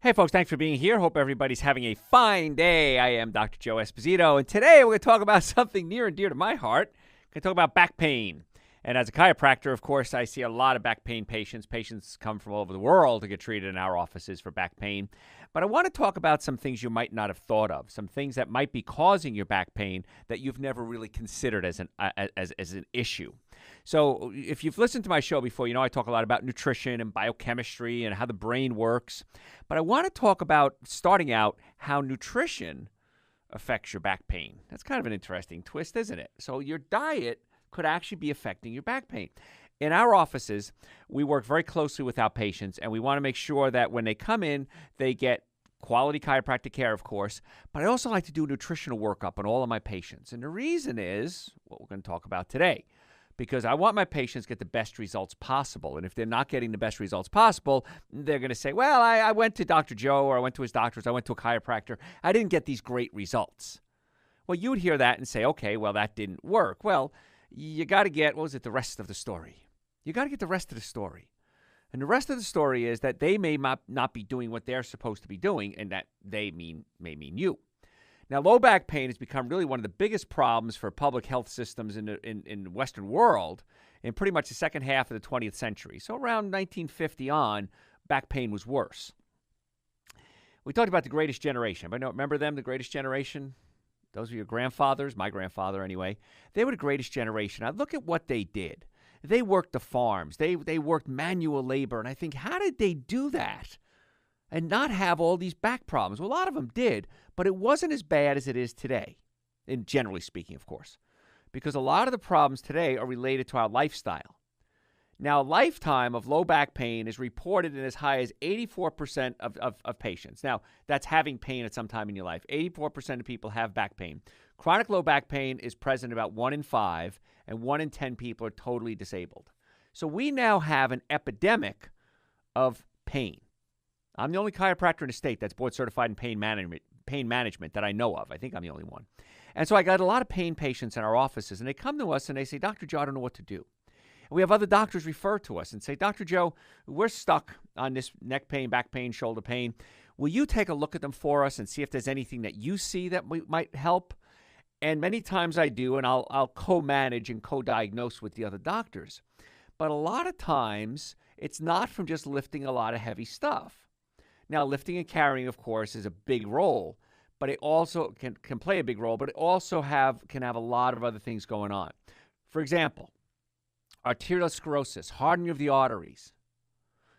Hey, folks, thanks for being here. Hope everybody's having a fine day. I am Dr. Joe Esposito, and today we're going to talk about something near and dear to my heart. We're going to talk about back pain. And as a chiropractor, of course, I see a lot of back pain patients. Patients come from all over the world to get treated in our offices for back pain. But I want to talk about some things you might not have thought of, some things that might be causing your back pain that you've never really considered as an issue. So if you've listened to my show before, you know I talk a lot about nutrition and biochemistry and how the brain works. But I want to talk about, starting out, how nutrition affects your back pain. That's kind of an interesting twist, isn't it? So your diet could actually be affecting your back pain. In our offices, we work very closely with our patients, and we want to make sure that when they come in, they get quality chiropractic care, of course, but I also like to do a nutritional workup on all of my patients. And the reason is what we're going to talk about today, because I want my patients to get the best results possible. And if they're not getting the best results possible, they're going to say, well, I went to Dr. Joe, or I went to his doctors, I went to a chiropractor, I didn't get these great results. Well, you would hear that and say, okay, well, that didn't work. Well, you got to get, the rest of the story. You got to get the rest of the story. And the rest of the story is that they may not be doing what they're supposed to be doing, and that may mean you. Now, low back pain has become really one of the biggest problems for public health systems in the Western world in pretty much the second half of the 20th century. So around 1950 on, back pain was worse. We talked about the Greatest Generation. Remember them, the Greatest Generation? Those are your grandfathers, my grandfather anyway. They were the Greatest Generation. Now, look at what they did. They worked the farms. They worked manual labor. And I think, how did they do that and not have all these back problems? Well, a lot of them did, but it wasn't as bad as it is today, and generally speaking, of course, because a lot of the problems today are related to our lifestyle. Now, a lifetime of low back pain is reported in as high as 84% of patients. Now, that's having pain at some time in your life. 84% of people have back pain. Chronic low back pain is present in about 1 in 5, and 1 in 10 people are totally disabled. So we now have an epidemic of pain. I'm the only chiropractor in the state that's board certified in pain management that I know of. I think I'm the only one. And so I got a lot of pain patients in our offices, and they come to us and they say, Dr. Joe, I don't know what to do. We have other doctors refer to us and say, Dr. Joe, we're stuck on this neck pain, back pain, shoulder pain. Will you take a look at them for us and see if there's anything that you see that might help? And many times I do, and I'll co-manage and co-diagnose with the other doctors. But a lot of times, it's not from just lifting a lot of heavy stuff. Now, lifting and carrying, of course, is a big role, but it also can play a big role, but it also can have a lot of other things going on. For example, arteriosclerosis, hardening of the arteries.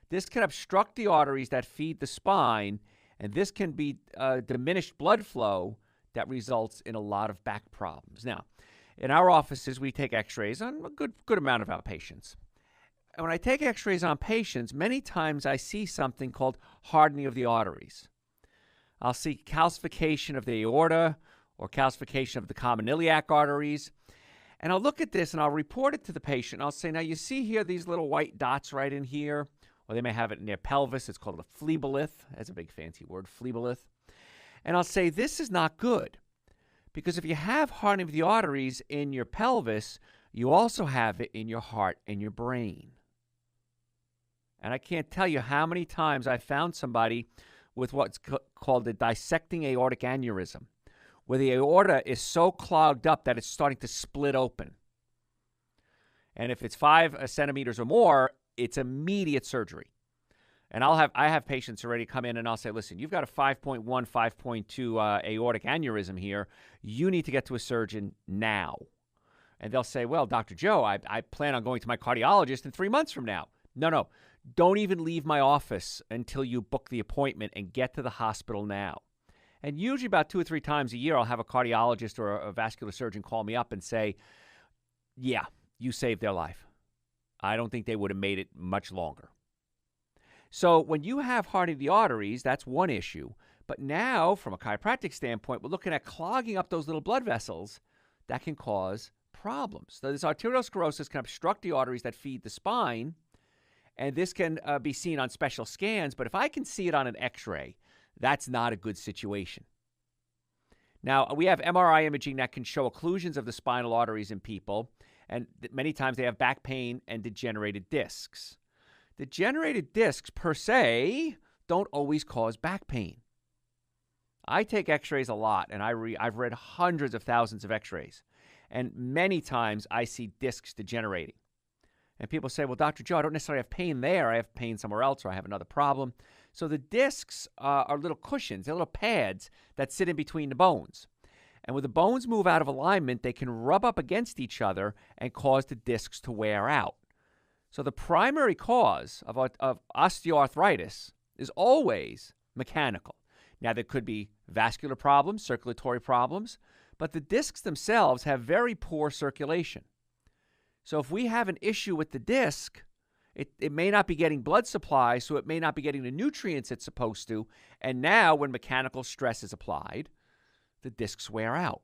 This can obstruct the arteries that feed the spine, and this can be diminished blood flow that results in a lot of back problems. Now, in our offices, we take x-rays on a good amount of our patients. And when I take x-rays on patients, many times I see something called hardening of the arteries. I'll see calcification of the aorta or calcification of the common iliac arteries. And I'll look at this and I'll report it to the patient. I'll say, now you see here these little white dots right in here, or they may have it in their pelvis. It's called a phlebolymph. That's a big fancy word, phlebolymph. And I'll say, this is not good, because if you have hardening of the arteries in your pelvis, you also have it in your heart and your brain. And I can't tell you how many times I found somebody with what's called the dissecting aortic aneurysm, where the aorta is so clogged up that it's starting to split open. And if it's 5 centimeters or more, it's immediate surgery. And I have patients already come in and I'll say, listen, you've got a 5.1, 5.2 aortic aneurysm here. You need to get to a surgeon now. And they'll say, well, Dr. Joe, I plan on going to my cardiologist in 3 months from now. No. Don't even leave my office until you book the appointment and get to the hospital now. And usually about 2 or 3 times a year, I'll have a cardiologist or a vascular surgeon call me up and say, yeah, you saved their life. I don't think they would have made it much longer. So when you have hardening of the arteries, that's one issue. But now, from a chiropractic standpoint, we're looking at clogging up those little blood vessels that can cause problems. So this arteriosclerosis can obstruct the arteries that feed the spine, and this can be seen on special scans. But if I can see it on an x-ray, that's not a good situation. Now, we have MRI imaging that can show occlusions of the spinal arteries in people, and many times they have back pain and degenerated discs. Degenerated discs, per se, don't always cause back pain. I take x-rays a lot, and I've read hundreds of thousands of x-rays. And many times I see discs degenerating. And people say, well, Dr. Joe, I don't necessarily have pain there. I have pain somewhere else, or I have another problem. So the discs are little cushions. They're little pads that sit in between the bones. And when the bones move out of alignment, they can rub up against each other and cause the discs to wear out. So the primary cause of osteoarthritis is always mechanical. Now, there could be vascular problems, circulatory problems, but the discs themselves have very poor circulation. So if we have an issue with the disc, it may not be getting blood supply, so it may not be getting the nutrients it's supposed to. And now when mechanical stress is applied, the discs wear out.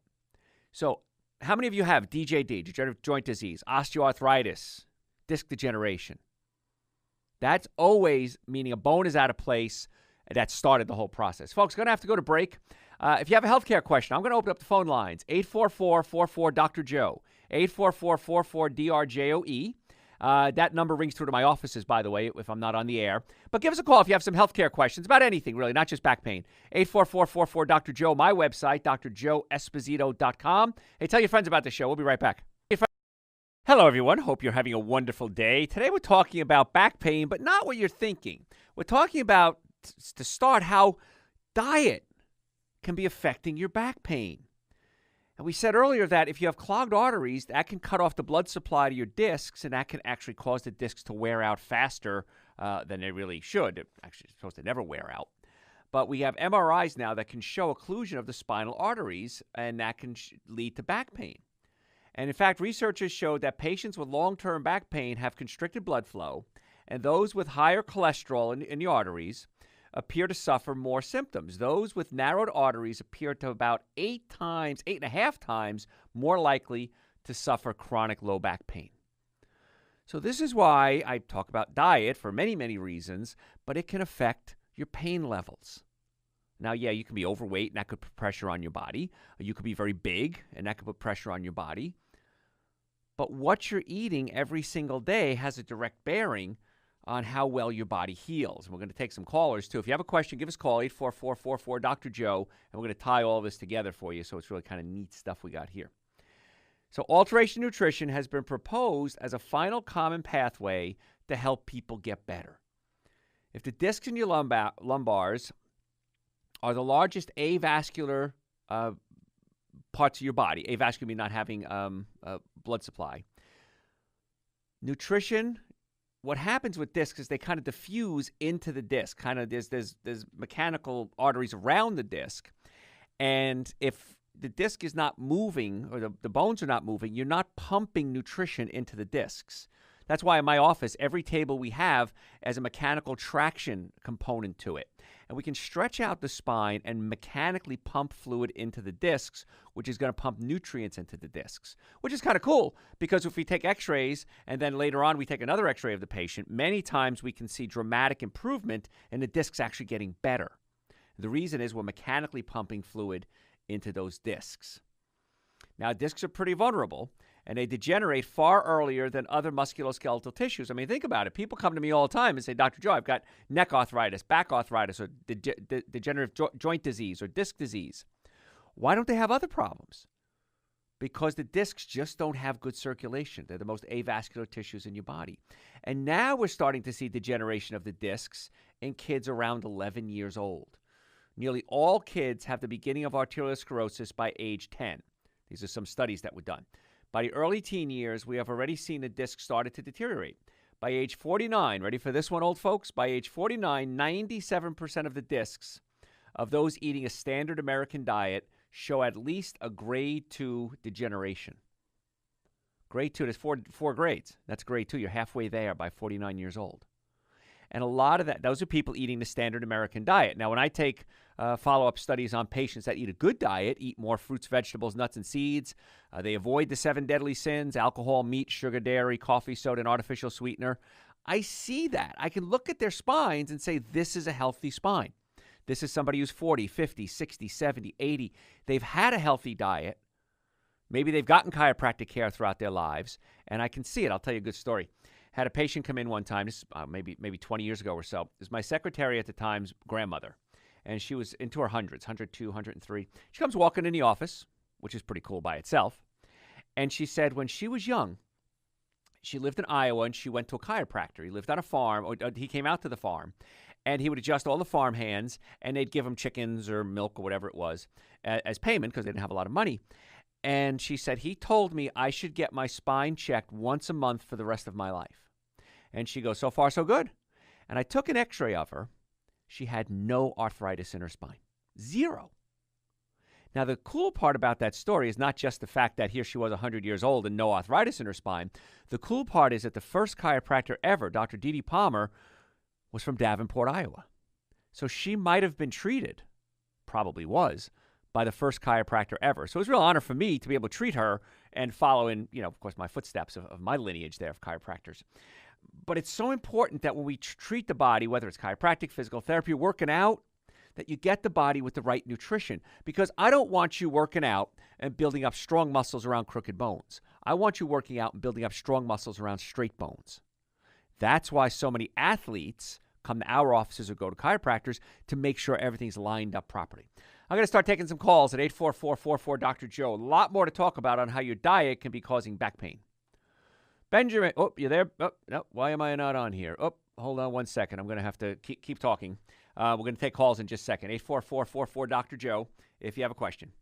So how many of you have DJD, degenerative joint disease, osteoarthritis, disc degeneration? That's always meaning a bone is out of place. That started the whole process. Folks, going to have to go to break. If you have a healthcare question, I'm going to open up the phone lines. 844-44-Dr. Joe, 844-44-DRJOE. That number rings through to my offices, by the way, if I'm not on the air. But give us a call if you have some healthcare questions about anything, really, not just back pain. 844-44-Dr. Joe, my website, drjoeesposito.com. Hey, tell your friends about the show. We'll be right back. Hello, everyone. Hope you're having a wonderful day. Today we're talking about back pain, but not what you're thinking. We're talking about, to start, how diet can be affecting your back pain. And we said earlier that if you have clogged arteries, that can cut off the blood supply to your discs, and that can actually cause the discs to wear out faster than they really should. Actually, it's supposed to never wear out. But we have MRIs now that can show occlusion of the spinal arteries, and that can lead to back pain. And in fact, researchers showed that patients with long-term back pain have constricted blood flow, and those with higher cholesterol in the arteries appear to suffer more symptoms. Those with narrowed arteries appear to about 8.5 times more likely to suffer chronic low back pain. So this is why I talk about diet for many, many reasons, but it can affect your pain levels. Now, yeah, you can be overweight, and that could put pressure on your body. You could be very big, and that could put pressure on your body. But what you're eating every single day has a direct bearing on how well your body heals. And we're going to take some callers, too. If you have a question, give us a call, 844-44-Dr. Joe, and we're going to tie all this together for you, so it's really kind of neat stuff we got here. So alteration nutrition has been proposed as a final common pathway to help people get better. If the discs in your lumbars are the largest avascular parts of your body, avascular meaning not having blood supply, nutrition, what happens with discs is they kind of diffuse into the disc. Kind of there's mechanical arteries around the disc. And if the disc is not moving, or the bones are not moving, you're not pumping nutrition into the discs. That's why in my office, every table we have has a mechanical traction component to it. And we can stretch out the spine and mechanically pump fluid into the discs, which is going to pump nutrients into the discs, which is kind of cool because if we take x-rays and then later on we take another x-ray of the patient, many times we can see dramatic improvement in the discs actually getting better. The reason is we're mechanically pumping fluid into those discs. Now, discs are pretty vulnerable, and they degenerate far earlier than other musculoskeletal tissues. I mean, think about it. People come to me all the time and say, Dr. Joe, I've got neck arthritis, back arthritis, or degenerative joint disease, or disc disease. Why don't they have other problems? Because the discs just don't have good circulation. They're the most avascular tissues in your body. And now we're starting to see degeneration of the discs in kids around 11 years old. Nearly all kids have the beginning of arteriosclerosis by age 10. These are some studies that were done. By the early teen years, we have already seen the disc started to deteriorate. By age 49, ready for this one, old folks? By age 49, 97% of the discs of those eating a standard American diet show at least a grade 2 degeneration. Grade 2, there's four grades. That's grade 2. You're halfway there by 49 years old. And a lot of that, those are people eating the standard American diet. Now, when I take follow-up studies on patients that eat a good diet, eat more fruits, vegetables, nuts, and seeds, they avoid the 7 deadly sins, alcohol, meat, sugar, dairy, coffee, soda, and artificial sweetener, I see that. I can look at their spines and say, this is a healthy spine. This is somebody who's 40, 50, 60, 70, 80. They've had a healthy diet. Maybe they've gotten chiropractic care throughout their lives, and I can see it. I'll tell you a good story. Had a patient come in one time, this is maybe 20 years ago or so. It was my secretary at the time's grandmother, and she was into her hundreds, 102, 103. She comes walking in the office, which is pretty cool by itself, and she said when she was young, she lived in Iowa, and she went to a chiropractor. He lived on a farm, or he came out to the farm, and he would adjust all the farm hands, and they'd give him chickens or milk or whatever it was as payment because they didn't have a lot of money. And she said, he told me I should get my spine checked once a month for the rest of my life. And she goes, so far, so good. And I took an x-ray of her. She had no arthritis in her spine. Zero. Now, the cool part about that story is not just the fact that here she was 100 years old and no arthritis in her spine. The cool part is that the first chiropractor ever, Dr. Dee Dee Palmer, was from Davenport, Iowa. So she might have been treated, probably was, by the first chiropractor ever. So it was a real honor for me to be able to treat her and follow in, of course, my footsteps of my lineage there of chiropractors. But it's so important that when we treat the body, whether it's chiropractic, physical therapy, working out, that you get the body with the right nutrition. Because I don't want you working out and building up strong muscles around crooked bones. I want you working out and building up strong muscles around straight bones. That's why so many athletes come to our offices or go to chiropractors to make sure everything's lined up properly. I'm going to start taking some calls at 844-44-Dr. Joe. A lot more to talk about on how your diet can be causing back pain. Benjamin, you there? No, why am I not on here? Hold on one second. I'm going to have to keep talking. We're going to take calls in just a second. 844-44-Dr. Joe, if you have a question.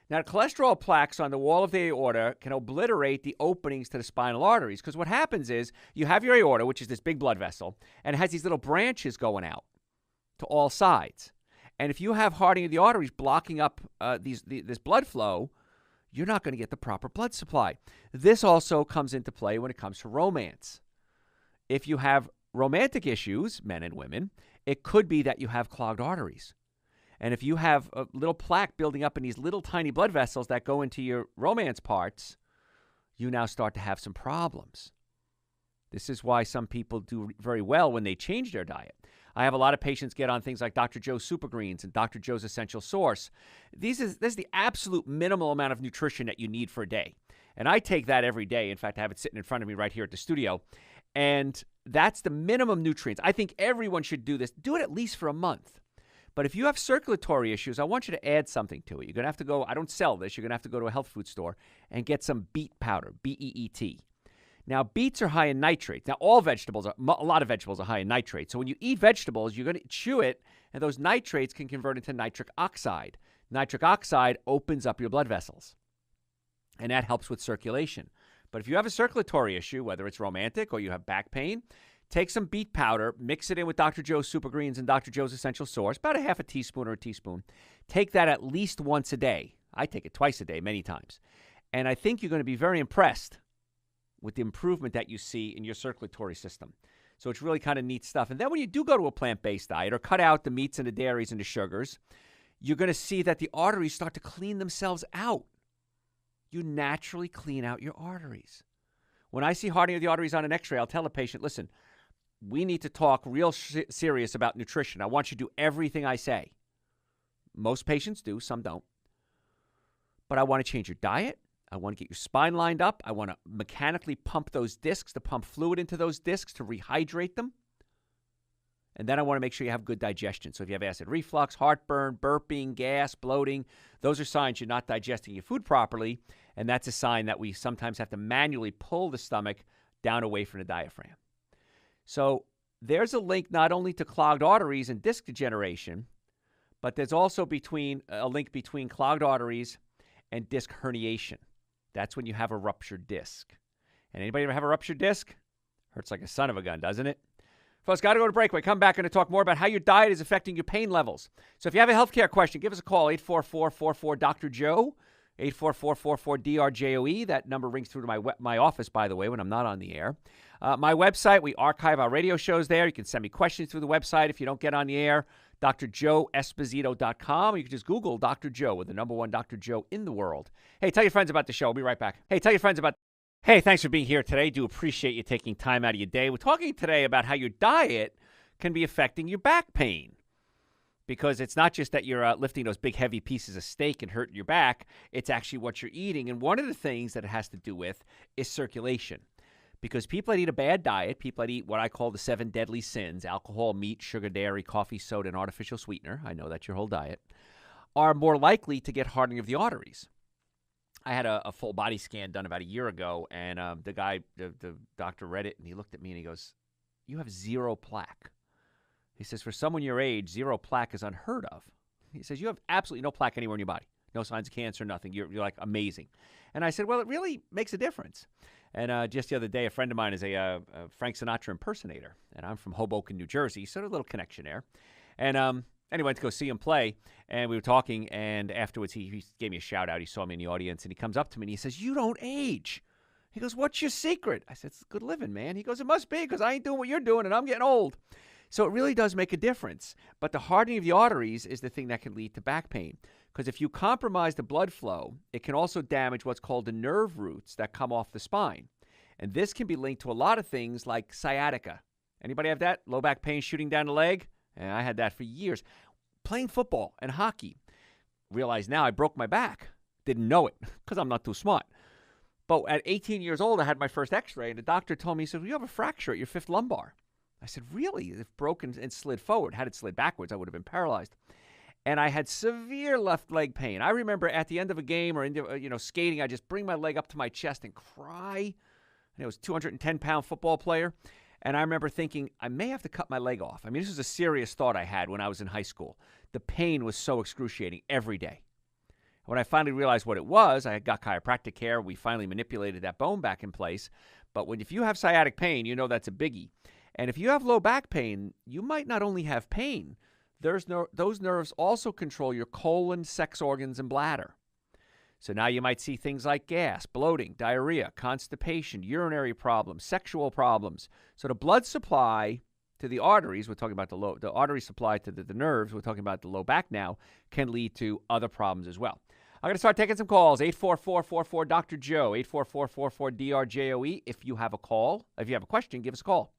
Now, cholesterol plaques on the wall of the aorta can obliterate the openings to the spinal arteries, because what happens is you have your aorta, which is this big blood vessel, and it has these little branches going out to all sides. And if you have hardening of the arteries blocking up this blood flow, you're not going to get the proper blood supply. This also comes into play when it comes to romance. If you have romantic issues, men and women, it could be that you have clogged arteries. And if you have a little plaque building up in these little tiny blood vessels that go into your romance parts, you now start to have some problems. This is why some people do very well when they change their diet. I have a lot of patients get on things like Dr. Joe's Super Greens and Dr. Joe's Essential Source. This is the absolute minimal amount of nutrition that you need for a day. And I take that every day. In fact, I have it sitting in front of me right here at the studio. And that's the minimum nutrients. I think everyone should do this. Do it at least for a month. But if you have circulatory issues, I want you to add something to it. You're going to have to go, I don't sell this, you're going to have to go to a health food store and get some beet powder, B-E-E-T. Now, beets are high in nitrates. Now, a lot of vegetables are high in nitrates. So when you eat vegetables, you're going to chew it, and those nitrates can convert into nitric oxide. Nitric oxide opens up your blood vessels, and that helps with circulation. But if you have a circulatory issue, whether it's romantic or you have back pain, take some beet powder, mix it in with Dr. Joe's Super Greens and Dr. Joe's Essential Source, about a half a teaspoon or a teaspoon. Take that at least once a day. I take it twice a day, many times. And I think you're going to be very impressed with the improvement that you see in your circulatory system. So it's really kind of neat stuff. And then when you do go to a plant-based diet or cut out the meats and the dairies and the sugars, you're going to see that the arteries start to clean themselves out. You naturally clean out your arteries. When I see hardening of the arteries on an x-ray, I'll tell a patient, listen, we need to talk real serious about nutrition. I want you to do everything I say. Most patients do, some don't. But I want to change your diet. I want to get your spine lined up. I want to mechanically pump those discs, to pump fluid into those discs to rehydrate them. And then I want to make sure you have good digestion. So if you have acid reflux, heartburn, burping, gas, bloating, those are signs you're not digesting your food properly. And that's a sign that we sometimes have to manually pull the stomach down away from the diaphragm. So there's a link not only to clogged arteries and disc degeneration, but there's also a link between clogged arteries and disc herniation. That's when you have a ruptured disc. And anybody ever have a ruptured disc? Hurts like a son of a gun, doesn't it? Folks, got to go to break. When we come back, and talk more about how your diet is affecting your pain levels. So if you have a healthcare question, give us a call, 844-44-Dr. Joe, 844-44-DRJOE. That number rings through to my office, by the way, when I'm not on the air. My website, we archive our radio shows there. You can send me questions through the website if you don't get on the air. drjoeesposito.com. You can just Google Dr. Joe with the number one Dr. Joe in the world. Hey, tell your friends about the show. I'll be right back. Hey, thanks for being here today. Do appreciate you taking time out of your day. We're talking today about how your diet can be affecting your back pain. Because it's not just that you're lifting those big, heavy pieces of steak and hurting your back. It's actually what you're eating. And one of the things that it has to do with is circulation. Because people that eat a bad diet, people that eat what I call the 7 deadly sins, alcohol, meat, sugar, dairy, coffee, soda, and artificial sweetener, I know that's your whole diet, are more likely to get hardening of the arteries. I had a full body scan done about a year ago, and the doctor read it, and he looked at me and he goes, "You have 0 plaque." He says, "For someone your age, 0 plaque is unheard of." He says, "You have absolutely no plaque anywhere in your body. No signs of cancer, nothing. You're like amazing." And I said, "Well, it really makes a difference." And just the other day, a friend of mine is a Frank Sinatra impersonator, and I'm from Hoboken, New Jersey, so there's a little connection there. And anyway, I went to go see him play, and we were talking, and afterwards he gave me a shout-out. He saw me in the audience, and he comes up to me, and he says, "You don't age." He goes, "What's your secret?" I said, "It's good living, man." He goes, "It must be, because I ain't doing what you're doing, and I'm getting old." So it really does make a difference. But the hardening of the arteries is the thing that can lead to back pain. Because if you compromise the blood flow, it can also damage what's called the nerve roots that come off the spine. And this can be linked to a lot of things like sciatica. Anybody have that? Low back pain shooting down the leg? And I had that for years. Playing football and hockey. Realize now I broke my back. Didn't know it because I'm not too smart. But at 18 years old, I had my first x-ray, and the doctor told me, he said, "Well, you have a fracture at your 5th lumbar." I said, "Really?" If broken and slid forward. Had it slid backwards, I would have been paralyzed. And I had severe left leg pain. I remember at the end of a game or skating, I just bring my leg up to my chest and cry. And I was a 210-pound football player. And I remember thinking, I may have to cut my leg off. I mean, this was a serious thought I had when I was in high school. The pain was so excruciating every day. When I finally realized what it was, I got chiropractic care. We finally manipulated that bone back in place. But if you have sciatic pain, you know that's a biggie. And if you have low back pain, you might not only have pain. Those nerves also control your colon, sex organs, and bladder. So now you might see things like gas, bloating, diarrhea, constipation, urinary problems, sexual problems. So the blood supply to the arteries, we're talking about the artery supply to the nerves, we're talking about the low back now, can lead to other problems as well. I'm going to start taking some calls. 844-44-DR-JOE, 844-44-DRJOE. If you have a question, give us a call.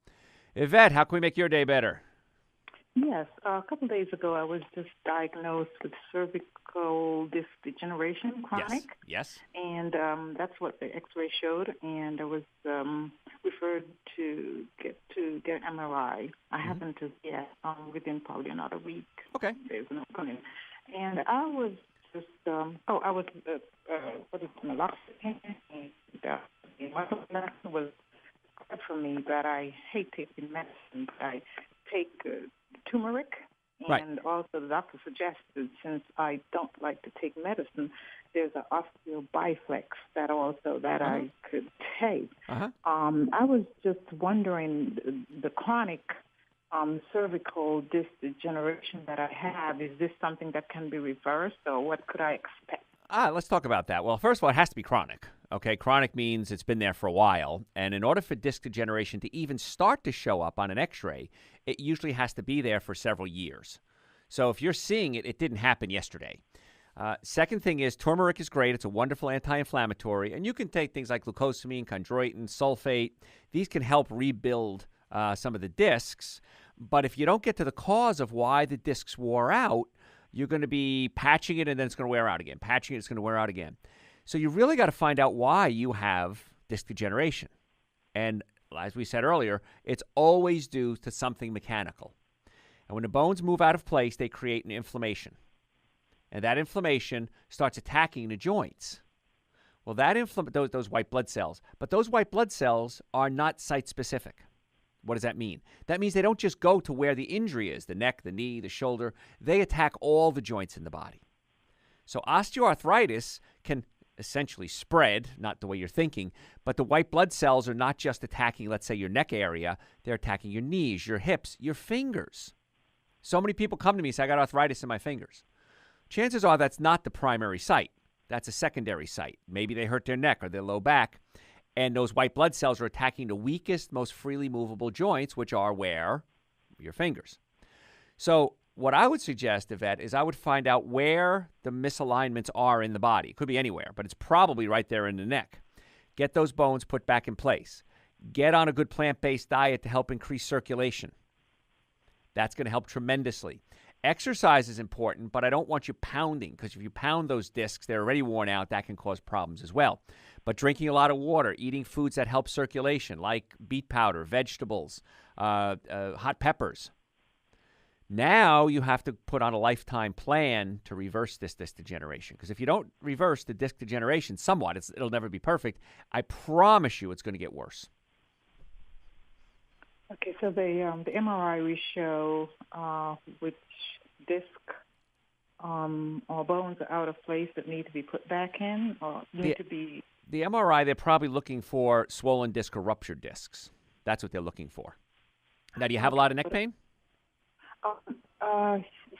Yvette, how can we make your day better? Yes. A couple of days ago, I was just diagnosed with cervical disc degeneration, chronic. Yes. And that's what the X-ray showed. And I was referred to get an MRI. I happen to get within probably another week. Okay. There's no coming. And I was just naloxone, and my was good for me, but I hate taking medicine. I take turmeric, and also the doctor suggested, since I don't like to take medicine, there's an osteobiflex that I could take. I was just wondering, the chronic cervical disc degeneration that I have, is this something that can be reversed, or what could I expect? Let's talk about that. Well, first of all, it has to be chronic. Okay, chronic means it's been there for a while. And in order for disc degeneration to even start to show up on an x-ray, it usually has to be there for several years. So if you're seeing it, it didn't happen yesterday. Second thing is turmeric is great. It's a wonderful anti-inflammatory. And you can take things like glucosamine, chondroitin, sulfate. These can help rebuild some of the discs. But if you don't get to the cause of why the discs wore out, you're going to be patching it, and then it's going to wear out again. Patching it, it's going to wear out again. So you really got to find out why you have disc degeneration. And as we said earlier, it's always due to something mechanical. And when the bones move out of place, they create an inflammation. And that inflammation starts attacking the joints. Well, those white blood cells. But those white blood cells are not site-specific. What does that mean? That means they don't just go to where the injury is, the neck, the knee, the shoulder. They attack all the joints in the body. So osteoarthritis can essentially spread, not the way you're thinking, but the white blood cells are not just attacking, let's say, your neck area. They're attacking your knees, your hips, your fingers. So many people come to me and say, "I got arthritis in my fingers." Chances are that's not the primary site. That's a secondary site. Maybe they hurt their neck or their low back. And those white blood cells are attacking the weakest, most freely movable joints, which are where? Your fingers. So what I would suggest, Yvette, is I would find out where the misalignments are in the body. It could be anywhere, but it's probably right there in the neck. Get those bones put back in place. Get on a good plant-based diet to help increase circulation. That's going to help tremendously. Exercise is important, but I don't want you pounding, because if you pound those discs, they're already worn out. That can cause problems as well. But drinking a lot of water, eating foods that help circulation, like beet powder, vegetables, hot peppers. Now you have to put on a lifetime plan to reverse this disc degeneration. Because if you don't reverse the disc degeneration somewhat, it'll never be perfect. I promise you it's going to get worse. Okay, so the MRI we show which disc or bones are out of place that need to be put back in or need to be... The MRI, they're probably looking for swollen disc or ruptured discs. That's what they're looking for. Now, do you have a lot of neck pain?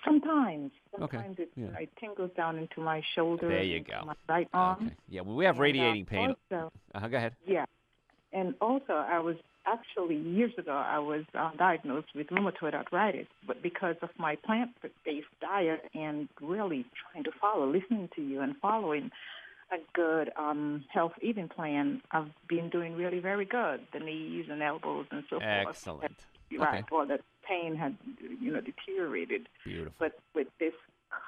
Sometimes. Okay. It tingles down into my shoulder. There you go. My right arm. Okay. Yeah, well, we have radiating pain. Also, go ahead. Yeah. And also, I was actually, years ago, I was diagnosed with rheumatoid arthritis, but because of my plant-based diet and really trying to listening to you and following a good health eating plan, I've been doing really very good. The knees and elbows and so forth. Excellent. Right. Okay. Or the pain had, deteriorated. Beautiful. But with this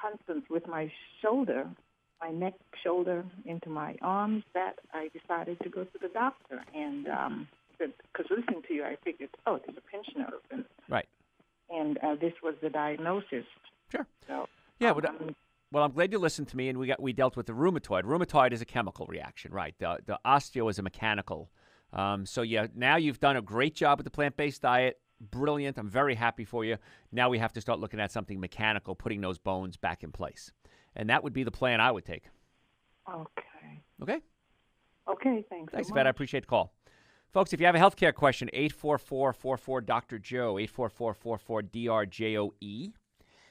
constant with my shoulder, my neck, shoulder, into my arms, that I decided to go to the doctor. And because listening to you, I figured, it's a pinched nerve. And, right. And this was the diagnosis. Sure. So, yeah. Well, I'm glad you listened to me, and we dealt with the rheumatoid. Rheumatoid is a chemical reaction, right? The osteo is a mechanical. So, now you've done a great job with the plant-based diet. Brilliant. I'm very happy for you. Now we have to start looking at something mechanical, putting those bones back in place. And that would be the plan I would take. Okay. Okay? Okay, thanks. Thanks, Vet. I appreciate the call. Folks, if you have a healthcare question, 844-44-Dr. Joe, 844-44-DRJOE. And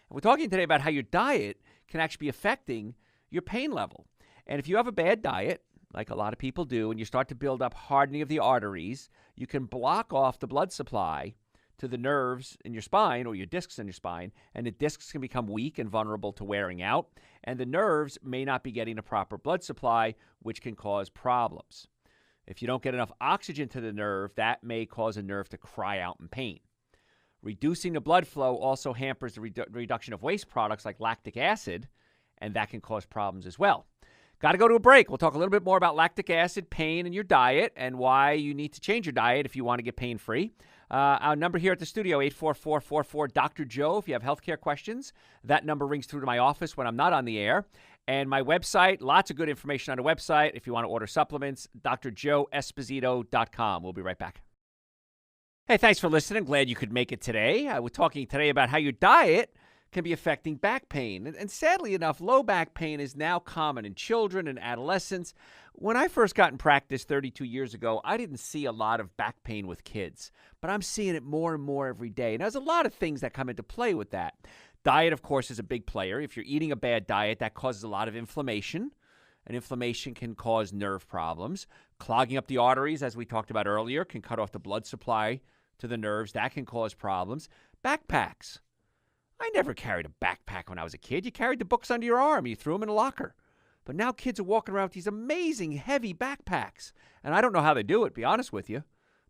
we're talking today about how your diet can actually be affecting your pain level. And if you have a bad diet, like a lot of people do, and you start to build up hardening of the arteries, you can block off the blood supply to the nerves in your spine or your discs in your spine, and the discs can become weak and vulnerable to wearing out, and the nerves may not be getting a proper blood supply, which can cause problems. If you don't get enough oxygen to the nerve, that may cause a nerve to cry out in pain. Reducing the blood flow also hampers the reduction of waste products like lactic acid, and that can cause problems as well. Got to go to a break. We'll talk a little bit more about lactic acid, pain, and your diet, and why you need to change your diet if you want to get pain-free. Our number here at the studio, 844-44-Dr. Joe, if you have healthcare questions. That number rings through to my office when I'm not on the air. And my website, lots of good information on the website. If you want to order supplements, drjoeesposito.com. We'll be right back. Hey, thanks for listening. Glad you could make it today. We're talking today about how your diet can be affecting back pain. And sadly enough, low back pain is now common in children and adolescents. When I first got in practice 32 years ago, I didn't see a lot of back pain with kids, but I'm seeing it more and more every day. And there's a lot of things that come into play with that. Diet, of course, is a big player. If you're eating a bad diet, that causes a lot of inflammation, and inflammation can cause nerve problems. Clogging up the arteries, as we talked about earlier, can cut off the blood supply to the nerves. That can cause problems. Backpacks. I never carried a backpack when I was a kid. You carried the books under your arm. You threw them in a locker. But now kids are walking around with these amazing heavy backpacks. And I don't know how they do it, to be honest with you.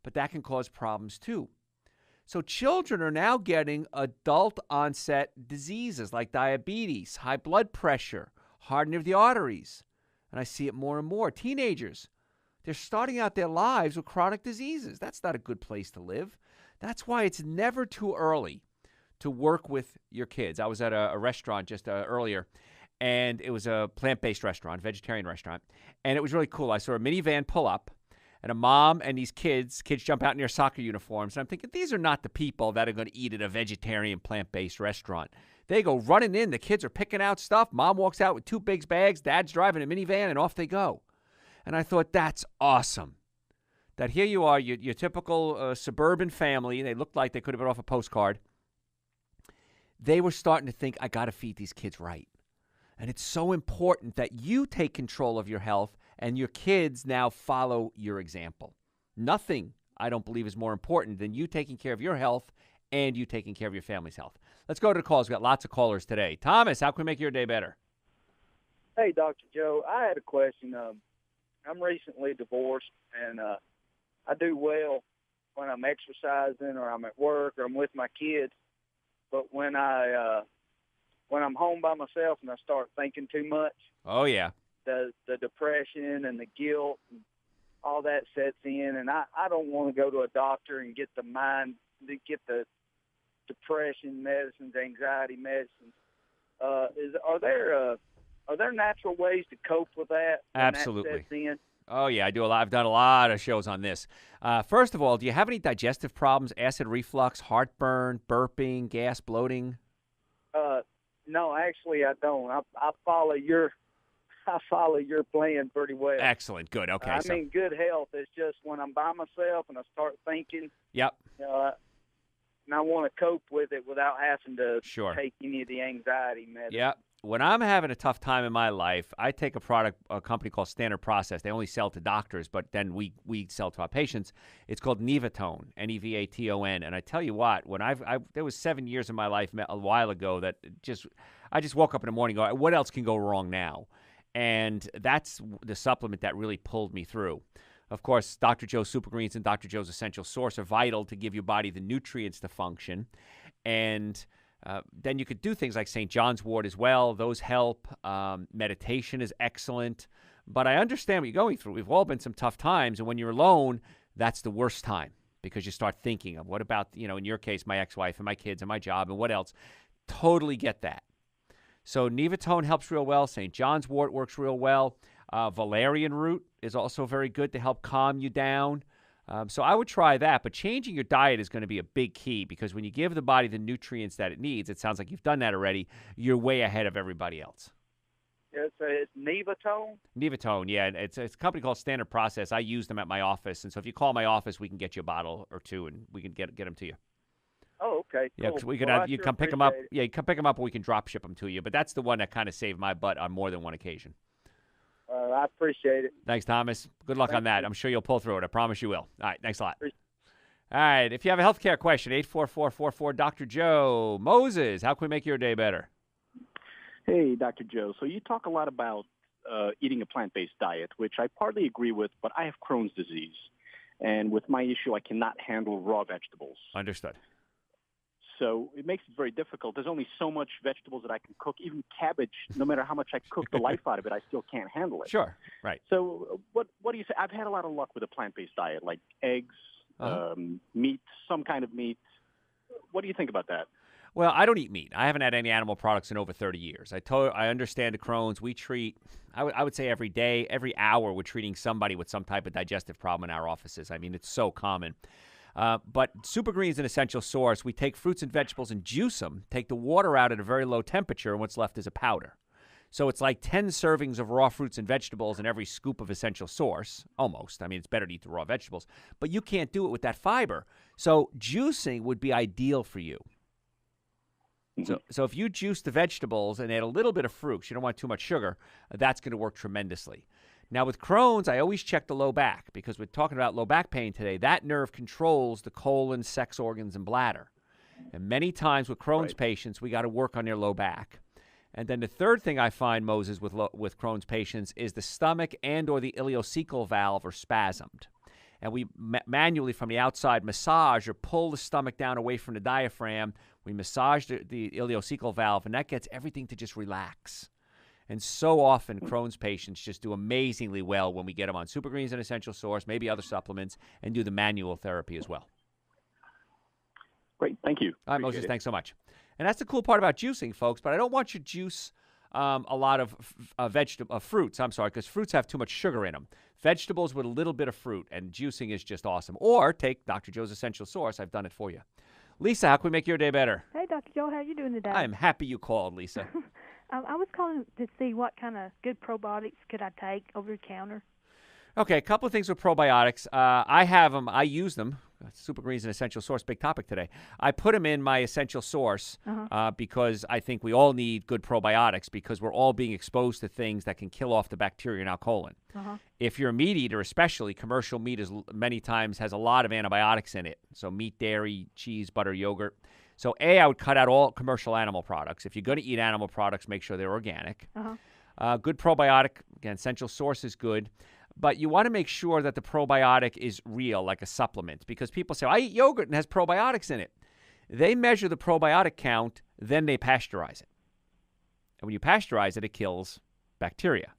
But that can cause problems too. So children are now getting adult onset diseases like diabetes, high blood pressure, hardening of the arteries. And I see it more and more. Teenagers, they're starting out their lives with chronic diseases. That's not a good place to live. That's why it's never too early to work with your kids. I was at a restaurant just earlier, and it was a plant-based restaurant, vegetarian restaurant, and it was really cool. I saw a minivan pull up, and a mom and these kids jump out in their soccer uniforms, and I'm thinking, these are not the people that are going to eat at a vegetarian plant-based restaurant. They go running in. The kids are picking out stuff. Mom walks out with 2 big bags. Dad's driving a minivan, and off they go. And I thought, that's awesome. That here you are, your typical suburban family. They looked like they could have been off a postcard. They were starting to think, I got to feed these kids right. And it's so important that you take control of your health and your kids now follow your example. Nothing, I don't believe, is more important than you taking care of your health and you taking care of your family's health. Let's go to the calls. We've got lots of callers today. Thomas, how can we make your day better? Hey, Dr. Joe, I had a question. I'm recently divorced, and I do well when I'm exercising or I'm at work or I'm with my kids. But when I'm home by myself and I start thinking too much, oh yeah, the depression and the guilt and all that sets in, and I don't want to go to a doctor and get the depression medicines, anxiety medicines. Are there natural ways to cope with that? Absolutely. That sets in? Oh, yeah, I do a lot. I've done a lot of shows on this. First of all, do you have any digestive problems, acid reflux, heartburn, burping, gas, bloating? No, actually, I don't. I follow your plan pretty well. Excellent. Good. Okay. I mean, good health is just when I'm by myself and I start thinking. Yep. And I want to cope with it without having to Sure. take any of the anxiety medicine. Yep. When I'm having a tough time in my life, I take a company called Standard Process. They only sell to doctors, but then we sell to our patients. It's called Nevaton, Nevaton. And I tell you what, when there was 7 years in my life a while ago that I just woke up in the morning and go, what else can go wrong now? And that's the supplement that really pulled me through. Of course, Dr. Joe's Super Greens and Dr. Joe's Essential Source are vital to give your body the nutrients to function. And then you could do things like St. John's wort as well. Those help. Meditation is excellent. But I understand what you're going through. We've all been some tough times. And when you're alone, that's the worst time because you start thinking of what about, in your case, my ex-wife and my kids and my job and what else. Totally get that. So Nevaton helps real well. St. John's wort works real well. Valerian root is also very good to help calm you down. So I would try that, but changing your diet is going to be a big key because when you give the body the nutrients that it needs, it sounds like you've done that already, you're way ahead of everybody else. It's Nevaton? Nevaton, yeah. It's a company called Standard Process. I use them at my office, and so if you call my office, we can get you a bottle or two, and we can get them to you. Oh, okay. Yeah, because we could you come pick them up. Yeah, you come pick them up, or we can drop ship them to you. But that's the one that kind of saved my butt on more than one occasion. I appreciate it. Thanks, Thomas. Good luck on that. I'm sure you'll pull through it. I promise you will. All right, thanks a lot. All right, if you have a healthcare question, 844-44-Dr. Joe. Moses, how can we make your day better? Hey, Dr. Joe. So you talk a lot about eating a plant-based diet, which I partly agree with, but I have Crohn's disease. And with my issue, I cannot handle raw vegetables. Understood. So it makes it very difficult. There's only so much vegetables that I can cook. Even cabbage, no matter how much I cook the life out of it, I still can't handle it. Sure, right. So what do you say? I've had a lot of luck with a plant-based diet, like eggs, meat, some kind of meat. What do you think about that? Well, I don't eat meat. I haven't had any animal products in over 30 years. I understand the Crohn's. We treat, I would say every day, every hour, we're treating somebody with some type of digestive problem in our offices. I mean, it's so common. But Super Greens and Essential Source, we take fruits and vegetables and juice them, take the water out at a very low temperature, and what's left is a powder. So it's like 10 servings of raw fruits and vegetables and every scoop of Essential Source, almost. I mean, it's better to eat the raw vegetables. But you can't do it with that fiber. So juicing would be ideal for you. So if you juice the vegetables and add a little bit of fruit, you don't want too much sugar, that's going to work tremendously. Now, with Crohn's, I always check the low back because we're talking about low back pain today. That nerve controls the colon, sex organs, and bladder. And many times with Crohn's patients, we got to work on their low back. And then the third thing I find, Moses, with Crohn's patients is the stomach and or the ileocecal valve are spasmed. And we manually from the outside massage or pull the stomach down away from the diaphragm. We massage the ileocecal valve, and that gets everything to just relax. And so often, Crohn's patients just do amazingly well when we get them on Super Greens and Essential Source, maybe other supplements, and do the manual therapy as well. Great. Thank you. All right, Moses, thanks so much. And that's the cool part about juicing, folks, but I don't want you to juice a lot of fruits, because fruits have too much sugar in them. Vegetables with a little bit of fruit, and juicing is just awesome. Or take Dr. Joe's Essential Source. I've done it for you. Lisa, how can we make your day better? Hey, Dr. Joe, how are you doing today? I am happy you called, Lisa. I was calling to see what kind of good probiotics could I take over the counter. Okay, a couple of things with probiotics. I have them. I use them. Super Greens and Essential Source, big topic today. I put them in my Essential Source because I think we all need good probiotics because we're all being exposed to things that can kill off the bacteria in our colon. If you're a meat eater, especially, commercial meat many times has a lot of antibiotics in it. So meat, dairy, cheese, butter, yogurt. So I would cut out all commercial animal products. If you're going to eat animal products, make sure they're organic. Good probiotic, again, Essential Source is good. But you want to make sure that the probiotic is real, like a supplement, because people say, I eat yogurt and it has probiotics in it. They measure the probiotic count, then they pasteurize it. And when you pasteurize it, it kills bacteria.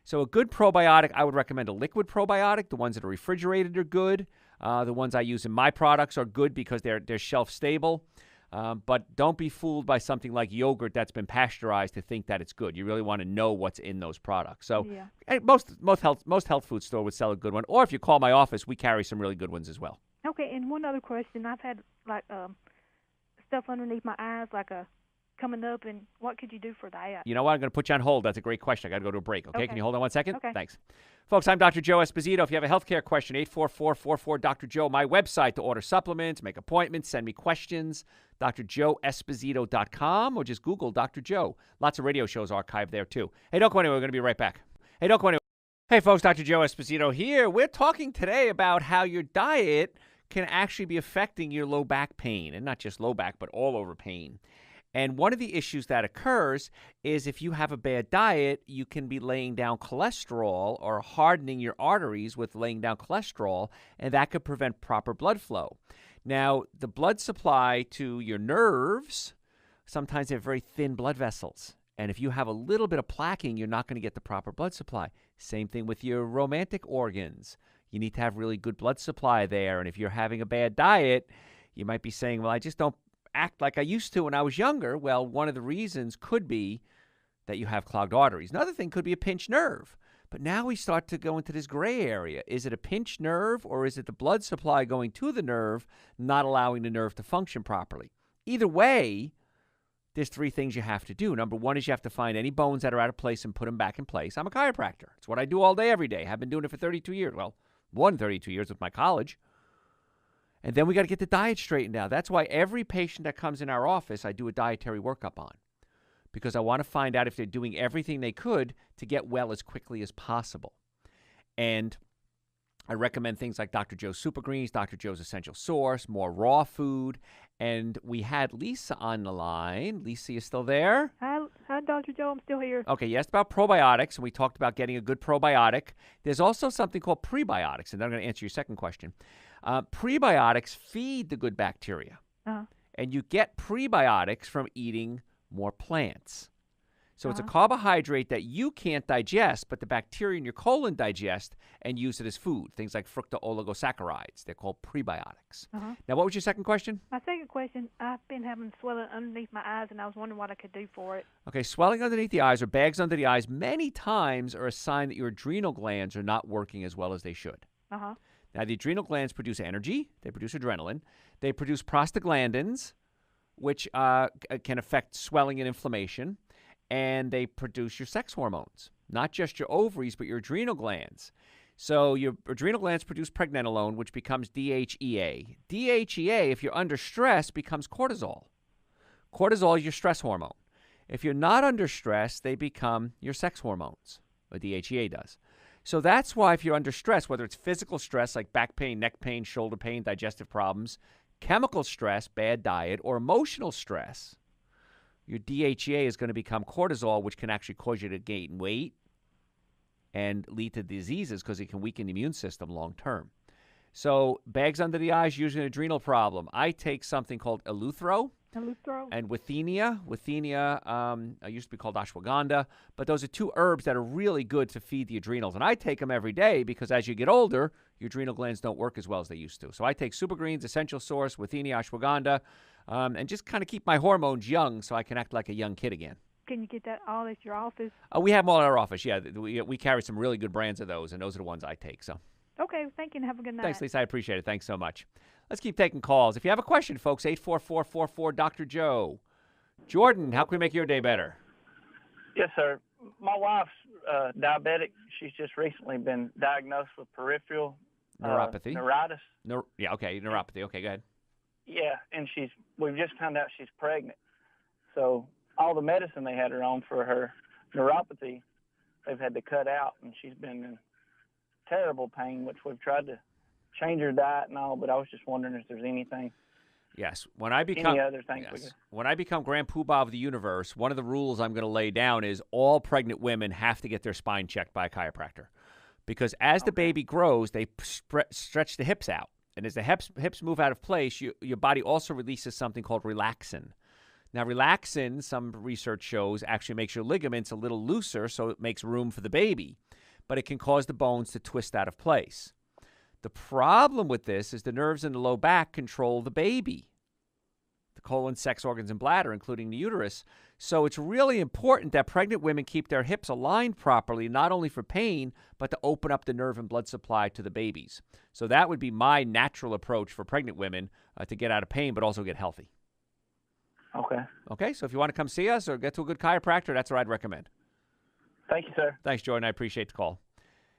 So a good probiotic, I would recommend a liquid probiotic. The ones that are refrigerated are good. The ones I use in my products are good because they're shelf stable. But don't be fooled by something like yogurt that's been pasteurized to think that it's good. You really want to know what's in those products. So most health food store would sell a good one. Or if you call my office, we carry some really good ones as well. Okay, and one other question. I've had like stuff underneath my eyes, like coming up, and what could you do for that? You know what? I'm going to put you on hold. That's a great question. I got to go to a break. Okay? Can you hold on 1 second? Okay. Thanks. Folks, I'm Dr. Joe Esposito. If you have a healthcare question, 844-44-Dr. My website to order supplements, make appointments, send me questions, drjoeesposito.com, or just Google Dr. Joe. Lots of radio shows archived there, too. Hey, don't go anywhere. We're going to be right back. Hey, don't go anywhere. Hey, folks, Dr. Joe Esposito here. We're talking today about how your diet can actually be affecting your low back pain, and not just low back, but all over pain. And one of the issues that occurs is if you have a bad diet, you can be laying down cholesterol or hardening your arteries with laying down cholesterol, and that could prevent proper blood flow. Now, the blood supply to your nerves, sometimes they have very thin blood vessels. And if you have a little bit of plaquing, you're not going to get the proper blood supply. Same thing with your romantic organs. You need to have really good blood supply there. And if you're having a bad diet, you might be saying, well, I just don't act like I used to when I was younger. Well, one of the reasons could be that you have clogged arteries. Another thing could be a pinched nerve. But now we start to go into this gray area. Is it a pinched nerve, or is it the blood supply going to the nerve not allowing the nerve to function properly? Either way, there's three things you have to do. Number one is you have to find any bones that are out of place and put them back in place. I'm a chiropractor. It's what I do all day, every day. I've been doing it for 32 years. Well, more than 32 years with my college. And then we got to get the diet straightened out. That's why every patient that comes in our office, I do a dietary workup on, because I want to find out if they're doing everything they could to get well as quickly as possible. And I recommend things like Dr. Joe's Super Greens, Dr. Joe's Essential Source, more raw food. And we had Lisa on the line. Lisa, you still there? Hi, Dr. Joe. I'm still here. Okay, you asked about probiotics, and we talked about getting a good probiotic. There's also something called prebiotics, and then I'm going to answer your second question. Prebiotics feed the good bacteria, and you get prebiotics from eating more plants. So it's a carbohydrate that you can't digest, but the bacteria in your colon digest and use it as food, things like fructooligosaccharides. They're called prebiotics. Now, what was your second question? My second question, I've been having swelling underneath my eyes, and I was wondering what I could do for it. Okay, swelling underneath the eyes or bags under the eyes many times are a sign that your adrenal glands are not working as well as they should. Now, the adrenal glands produce energy. They produce adrenaline. They produce prostaglandins, which can affect swelling and inflammation. And they produce your sex hormones, not just your ovaries, but your adrenal glands. So your adrenal glands produce pregnenolone, which becomes DHEA. DHEA, if you're under stress, becomes cortisol. Cortisol is your stress hormone. If you're not under stress, they become your sex hormones, or DHEA does. So that's why if you're under stress, whether it's physical stress like back pain, neck pain, shoulder pain, digestive problems, chemical stress, bad diet, or emotional stress, your DHEA is going to become cortisol, which can actually cause you to gain weight and lead to diseases because it can weaken the immune system long term. So bags under the eyes, usually an adrenal problem. I take something called Eleuthero. And Withenia. Withenia used to be called ashwagandha, but those are two herbs that are really good to feed the adrenals. And I take them every day because as you get older, your adrenal glands don't work as well as they used to. So I take Super Greens, Essential Source, Withenia, ashwagandha, and just kind of keep my hormones young so I can act like a young kid again. Can you get that all at your office? We have them all at our office, yeah. We carry some really good brands of those, and those are the ones I take. So. Okay, thank you, and have a good night. Thanks, Lisa. I appreciate it. Thanks so much. Let's keep taking calls. If you have a question, folks, 844-44-Dr. Joe. Jordan, how can we make your day better? Yes, sir. My wife's diabetic. She's just recently been diagnosed with peripheral neuropathy. Neuritis. Neuropathy. Okay, go ahead. Yeah, and we've just found out she's pregnant. So all the medicine they had her on for her neuropathy, they've had to cut out, and she's been in terrible pain, which we've tried to change her diet and all, but I was just wondering if there's anything. Yes. When I become Grand Poobah of the universe, one of the rules I'm going to lay down is all pregnant women have to get their spine checked by a chiropractor. Because as the baby grows, they stretch the hips out. And as the hips move out of place, your body also releases something called relaxin. Now, relaxin, some research shows, actually makes your ligaments a little looser, so it makes room for the baby. But it can cause the bones to twist out of place. The problem with this is the nerves in the low back control the baby, the colon, sex organs, and bladder, including the uterus. So it's really important that pregnant women keep their hips aligned properly, not only for pain, but to open up the nerve and blood supply to the babies. So that would be my natural approach for pregnant women to get out of pain, but also get healthy. Okay. Okay, so if you want to come see us or get to a good chiropractor, that's what I'd recommend. Thank you, sir. Thanks, Jordan. I appreciate the call.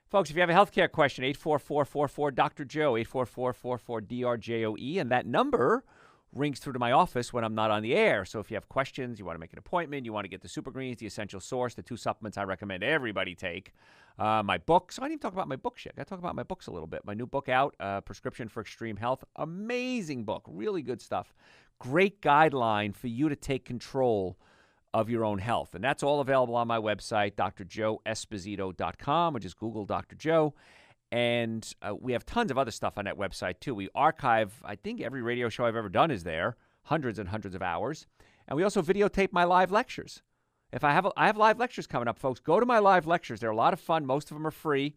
Folks, if you have a healthcare question, 844-44-Dr. Joe, 844-44-DRJOE, and that number rings through to my office when I'm not on the air. So if you have questions, you want to make an appointment, you want to get the Super Greens, the Essential Source, the 2 supplements I recommend everybody take, my books. I didn't even talk about my books yet. I got to talk about my books a little bit. My new book out, Prescription for Extreme Health. Amazing book. Really good stuff. Great guideline for you to take control of your own health. And that's all available on my website, drjoeesposito.com, or just Google Dr. Joe. And we have tons of other stuff on that website, too. We archive, I think every radio show I've ever done is there, hundreds and hundreds of hours. And we also videotape my live lectures. I have live lectures coming up, folks. Go to my live lectures. They're a lot of fun. Most of them are free.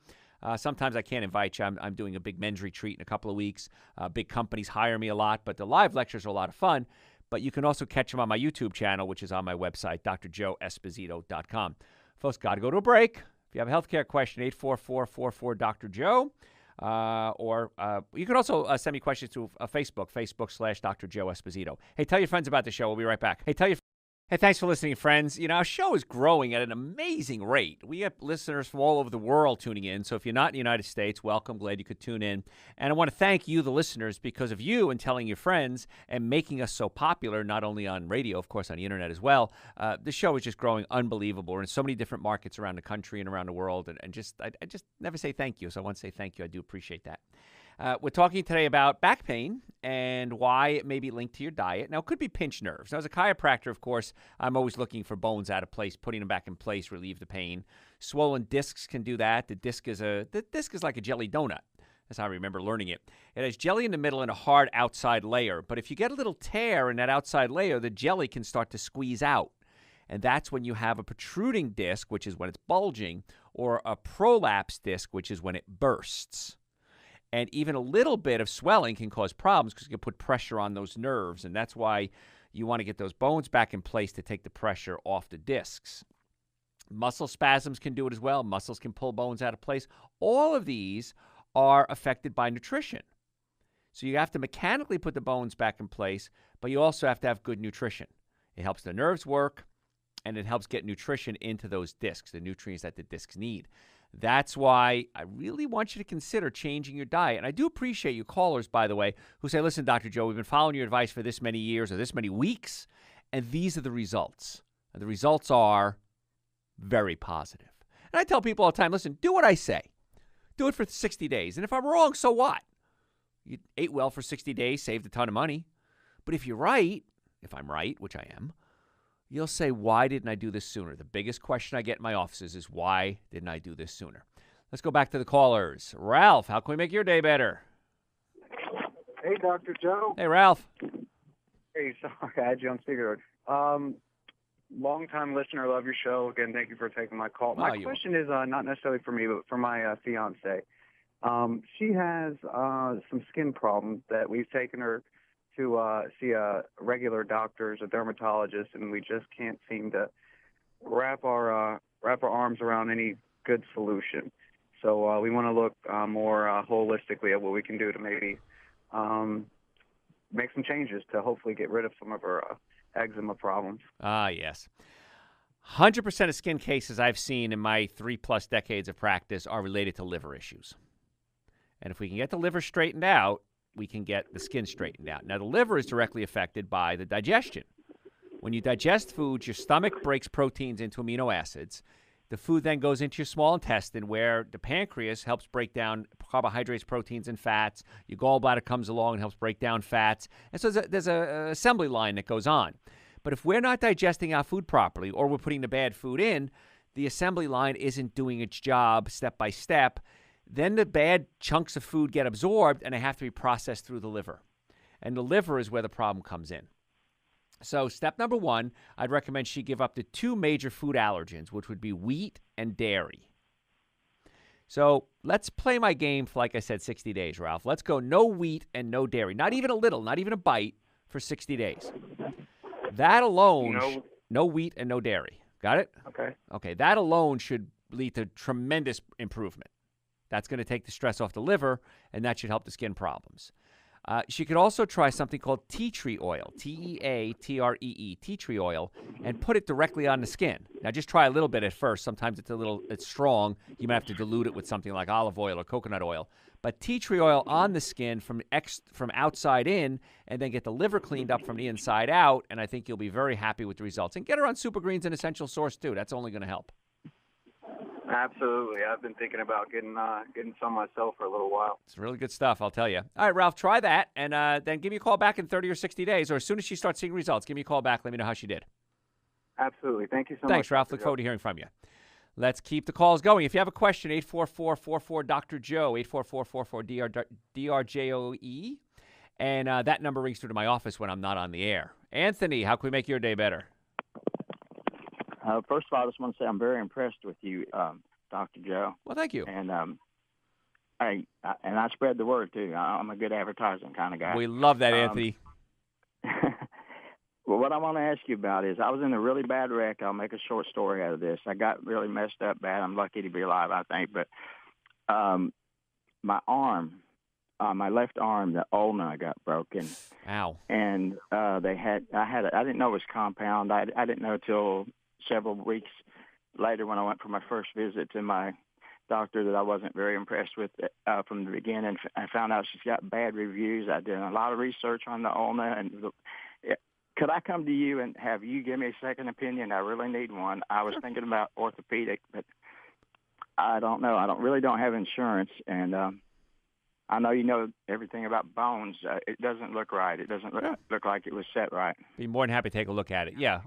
Sometimes I can't invite you. I'm doing a big men's retreat in a couple of weeks. Big companies hire me a lot, but the live lectures are a lot of fun. But you can also catch them on my YouTube channel, which is on my website, drjoeesposito.com. Folks, got to go to a break. If you have a healthcare question, 844-44-Dr. Joe. Or you can also send me questions to Facebook/Dr. Joe Esposito. Hey, tell your friends about the show. We'll be right back. Hey, thanks for listening, friends. Our show is growing at an amazing rate. We have listeners from all over the world tuning in. So if you're not in the United States, welcome. Glad you could tune in. And I want to thank you, the listeners, because of you and telling your friends and making us so popular, not only on radio, of course, on the internet as well. The show is just growing unbelievable. We're in so many different markets around the country and around the world. And I just never say thank you. So I want to say thank you. I do appreciate that. We're talking today about back pain and why it may be linked to your diet. Now, it could be pinched nerves. Now, as a chiropractor, of course, I'm always looking for bones out of place, putting them back in place, relieve the pain. Swollen discs can do that. The disc is like a jelly donut. That's how I remember learning it. It has jelly in the middle and a hard outside layer. But if you get a little tear in that outside layer, the jelly can start to squeeze out. And that's when you have a protruding disc, which is when it's bulging, or a prolapse disc, which is when it bursts. And even a little bit of swelling can cause problems because you can put pressure on those nerves. And that's why you want to get those bones back in place to take the pressure off the discs. Muscle spasms can do it as well. Muscles can pull bones out of place. All of these are affected by nutrition. So you have to mechanically put the bones back in place, but you also have to have good nutrition. It helps the nerves work, and it helps get nutrition into those discs, the nutrients that the discs need. That's why I really want you to consider changing your diet. And I do appreciate you callers, by the way, who say, listen, Dr. Joe, we've been following your advice for this many years or this many weeks, and these are the results. And the results are very positive. And I tell people all the time, listen, do what I say. Do it for 60 days. And if I'm wrong, so what? You ate well for 60 days, saved a ton of money. But if you're right, if I'm right, which I am, you'll say, why didn't I do this sooner? The biggest question I get in my offices is, why didn't I do this sooner? Let's go back to the callers. Ralph, how can we make your day better? Hey, Dr. Joe. Hey, Ralph. Hey, sorry, I had you on speaker. Long-time listener, love your show. Again, thank you for taking my call. My question is not necessarily for me, but for my fiance. She has some skin problems that we've taken her to see regular doctors, a dermatologist, and we just can't seem to wrap our arms around any good solution. So we want to look more holistically at what we can do to maybe make some changes to hopefully get rid of some of her eczema problems. Ah, yes. 100% of skin cases I've seen in my 3+ decades of practice are related to liver issues. And if we can get the liver straightened out, we can get the skin straightened out. Now, the liver is directly affected by the digestion. When you digest foods, your stomach breaks proteins into amino acids. The food then goes into your small intestine, where the pancreas helps break down carbohydrates, proteins, and fats. Your gallbladder comes along and helps break down fats. And so there's an assembly line that goes on. But if we're not digesting our food properly, or we're putting the bad food in, the assembly line isn't doing its job step by step. Then the bad chunks of food get absorbed, and they have to be processed through the liver. And the liver is where the problem comes in. So step number 1, I'd recommend she give up the 2 major food allergens, which would be wheat and dairy. So let's play my game for, like I said, 60 days, Ralph. Let's go no wheat and no dairy. Not even a little, not even a bite for 60 days. That alone, no wheat and no dairy. Got it? Okay. Okay, that alone should lead to tremendous improvement. That's going to take the stress off the liver, and that should help the skin problems. She could also try something called tea tree oil, T-E-A-T-R-E-E, tea tree oil, and put it directly on the skin. Now, just try a little bit at first. Sometimes it's strong. You might have to dilute it with something like olive oil or coconut oil. But tea tree oil on the skin from outside in, and then get the liver cleaned up from the inside out, and I think you'll be very happy with the results. And get her on Super Greens and Essential Source, too. That's only going to help. Absolutely. I've been thinking about getting some myself for a little while. It's really good stuff, I'll tell you. All right, Ralph, try that, and then give me a call back in 30 or 60 days, or as soon as she starts seeing results, give me a call back. Let me know how she did. Absolutely. Thank you so much. Thanks, Ralph. Look forward to hearing from you. Let's keep the calls going. If you have a question, 844-44-Dr. Joe, 844-44-DRJOE, and that number rings through to my office when I'm not on the air. Anthony, how can we make your day better? First of all, I just want to say I'm very impressed with you, Dr. Joe. Well, thank you. And I spread the word too. I'm a good advertising kind of guy. We love that, Anthony. Well, what I want to ask you about is I was in a really bad wreck. I'll make a short story out of this. I got really messed up bad. I'm lucky to be alive, I think. But my arm, my left arm, the ulna got broken. Ow. And I didn't know it was compound. I didn't know till several weeks later when I went for my first visit to my doctor that I wasn't very impressed with from the beginning. I found out she's got bad reviews. I did a lot of research on the ulna. And could I come to you and have you give me a second opinion? I really need one. I was thinking about orthopedic, but I don't know. I don't have insurance, and I know you know everything about bones. It doesn't look right. It doesn't look like it was set right. Be more than happy to take a look at it. Yeah,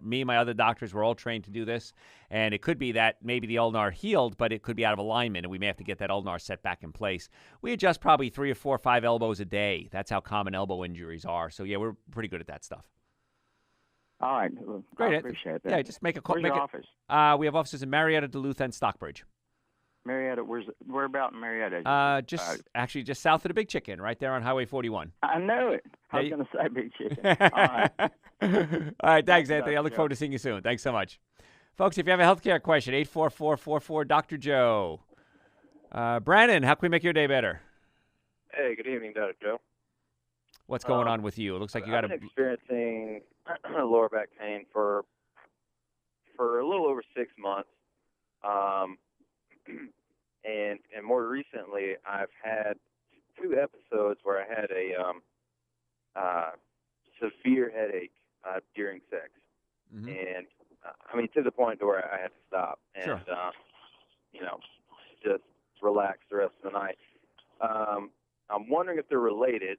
me and my other doctors were all trained to do this, and it could be that maybe the ulnar healed, but it could be out of alignment, and we may have to get that ulnar set back in place. We adjust probably 3 or 4 or 5 elbows a day. That's how common elbow injuries are. So, yeah, we're pretty good at that stuff. All right. Well, great. I appreciate that. Yeah, just make a call. Where's your office? We have offices in Marietta, Duluth, and Stockbridge. Marietta, where about in Marietta? Just south of the Big Chicken, right there on Highway 41. I know it. I was going to say Big Chicken. All right. All right, thanks, Anthony. I look forward to seeing you soon. Thanks so much. Folks, if you have a healthcare question, 844-44-Dr. Joe. Brandon, how can we make your day better? Hey, good evening, Dr. Joe. What's going on with you? It looks like you got I've been experiencing lower back pain for a little over 6 months. And more recently, I've had 2 episodes where I had a severe headache during sex, and to the point where I had to stop and just relax the rest of the night. I'm wondering if they're related.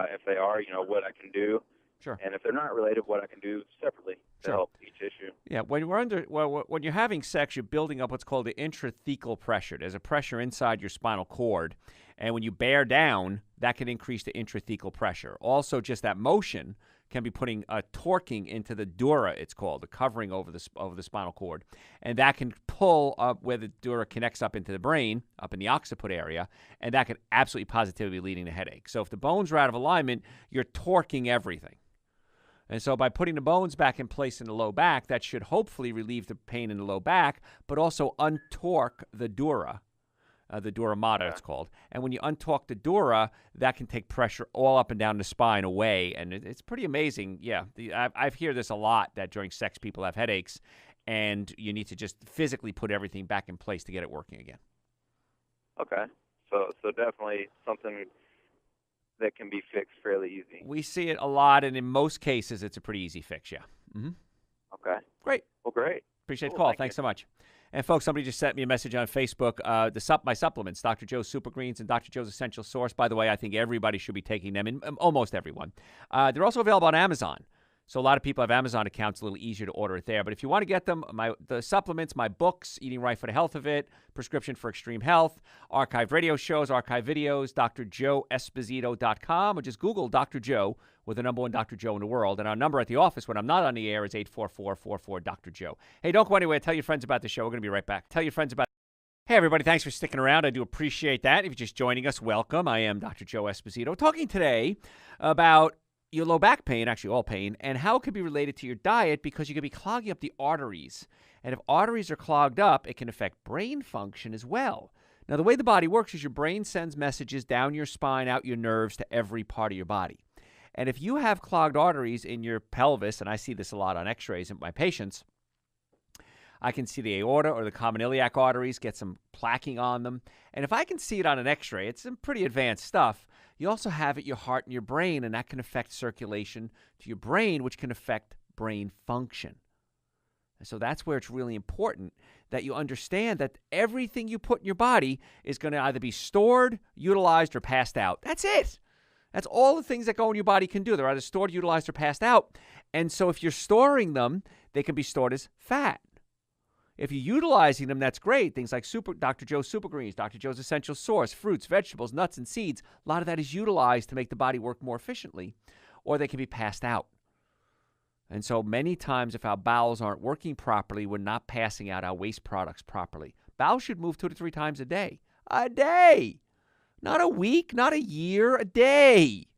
If they are, what I can do. Sure. And if they're not related, what I can do separately to help each issue. Yeah, when you're having sex, you're building up what's called the intrathecal pressure. There's a pressure inside your spinal cord, and when you bear down, that can increase the intrathecal pressure. Also, just that motion can be putting a torquing into the dura, it's called, the covering over the spinal cord, and that can pull up where the dura connects up into the brain, up in the occiput area, and that could absolutely positively be leading to headache. So if the bones are out of alignment, you're torquing everything. And so by putting the bones back in place in the low back, that should hopefully relieve the pain in the low back, but also untorque the dura mater, it's called. And when you untorque the dura, that can take pressure all up and down the spine away. And it's pretty amazing. Yeah, I've heard this a lot, that during sex people have headaches, and you need to just physically put everything back in place to get it working again. Okay. So definitely something that can be fixed fairly easy. We see it a lot, and in most cases, it's a pretty easy fix, yeah. Mm-hmm. Okay. Great. Well, great. Appreciate the call. Thanks so much. And, folks, somebody just sent me a message on Facebook. My supplements, Dr. Joe's Super Greens and Dr. Joe's Essential Source. By the way, I think everybody should be taking them, and almost everyone. They're also available on Amazon. So a lot of people have Amazon accounts, a little easier to order it there. But if you want to get them, the supplements, my books, Eating Right for the Health of It, Prescription for Extreme Health, archived radio shows, archived videos, drjoeesposito.com, or just Google Dr. Joe with the number one Dr. Joe in the world. And our number at the office when I'm not on the air is 844-44-DR-Joe. Hey, don't go anywhere. Tell your friends about the show. We're going to be right back. Tell your friends about Hey, everybody. Thanks for sticking around. I do appreciate that. If you're just joining us, welcome. I am Dr. Joe Esposito, talking today about your low back pain, actually all pain, and how it could be related to your diet because you could be clogging up the arteries. And if arteries are clogged up, it can affect brain function as well. Now, the way the body works is your brain sends messages down your spine, out your nerves to every part of your body. And if you have clogged arteries in your pelvis, and I see this a lot on x-rays in my patients, I can see the aorta or the common iliac arteries, get some plaquing on them. And if I can see it on an x-ray, it's some pretty advanced stuff. You also have it your heart and your brain, and that can affect circulation to your brain, which can affect brain function. And so that's where it's really important that you understand that everything you put in your body is going to either be stored, utilized, or passed out. That's it. That's all the things that go in your body can do. They're either stored, utilized, or passed out. And so if you're storing them, they can be stored as fat. If you're utilizing them, that's great. Things like Dr. Joe's Super Greens, Dr. Joe's Essential Source, fruits, vegetables, nuts, and seeds. A lot of that is utilized to make the body work more efficiently, or they can be passed out. And so many times if our bowels aren't working properly, we're not passing out our waste products properly. Bowels should move 2 to 3 times a day. A day! Not a week, not a year, a day.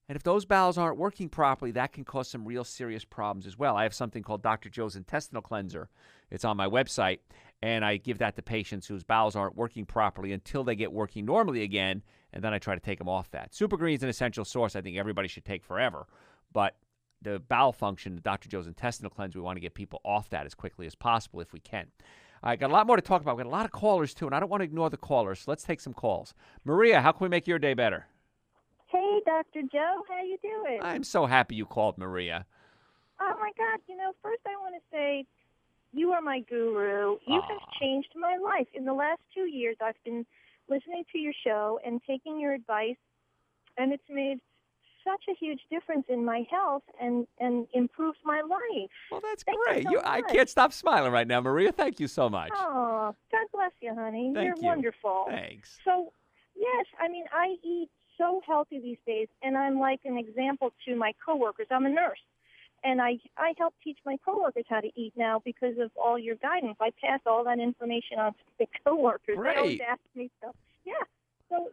And if those bowels aren't working properly, that can cause some real serious problems as well. I have something called Dr. Joe's Intestinal Cleanser. It's on my website, and I give that to patients whose bowels aren't working properly until they get working normally again, and then I try to take them off that. Super Green is an essential source I think everybody should take forever, but the bowel function, the Dr. Joe's Intestinal Cleanser, we want to get people off that as quickly as possible if we can. I got a lot more to talk about. We've got a lot of callers, too, and I don't want to ignore the callers, so let's take some calls. Maria, how can we make your day better? Hey, Dr. Joe, how you doing? I'm so happy you called, Maria. Oh, my God. First I want to say you are my guru. You have changed my life. In the last 2 years, I've been listening to your show and taking your advice, and it's made such a huge difference in my health and improved my life. Well, that's great. I can't stop smiling right now, Maria. Thank you so much. Oh, God bless you, honey. You're wonderful. Thanks. So, yes, I eat so healthy these days, and I'm like an example to my coworkers. I'm a nurse, and I help teach my coworkers how to eat now because of all your guidance. I pass all that information on to the coworkers. Great. They always ask me stuff. Yeah. So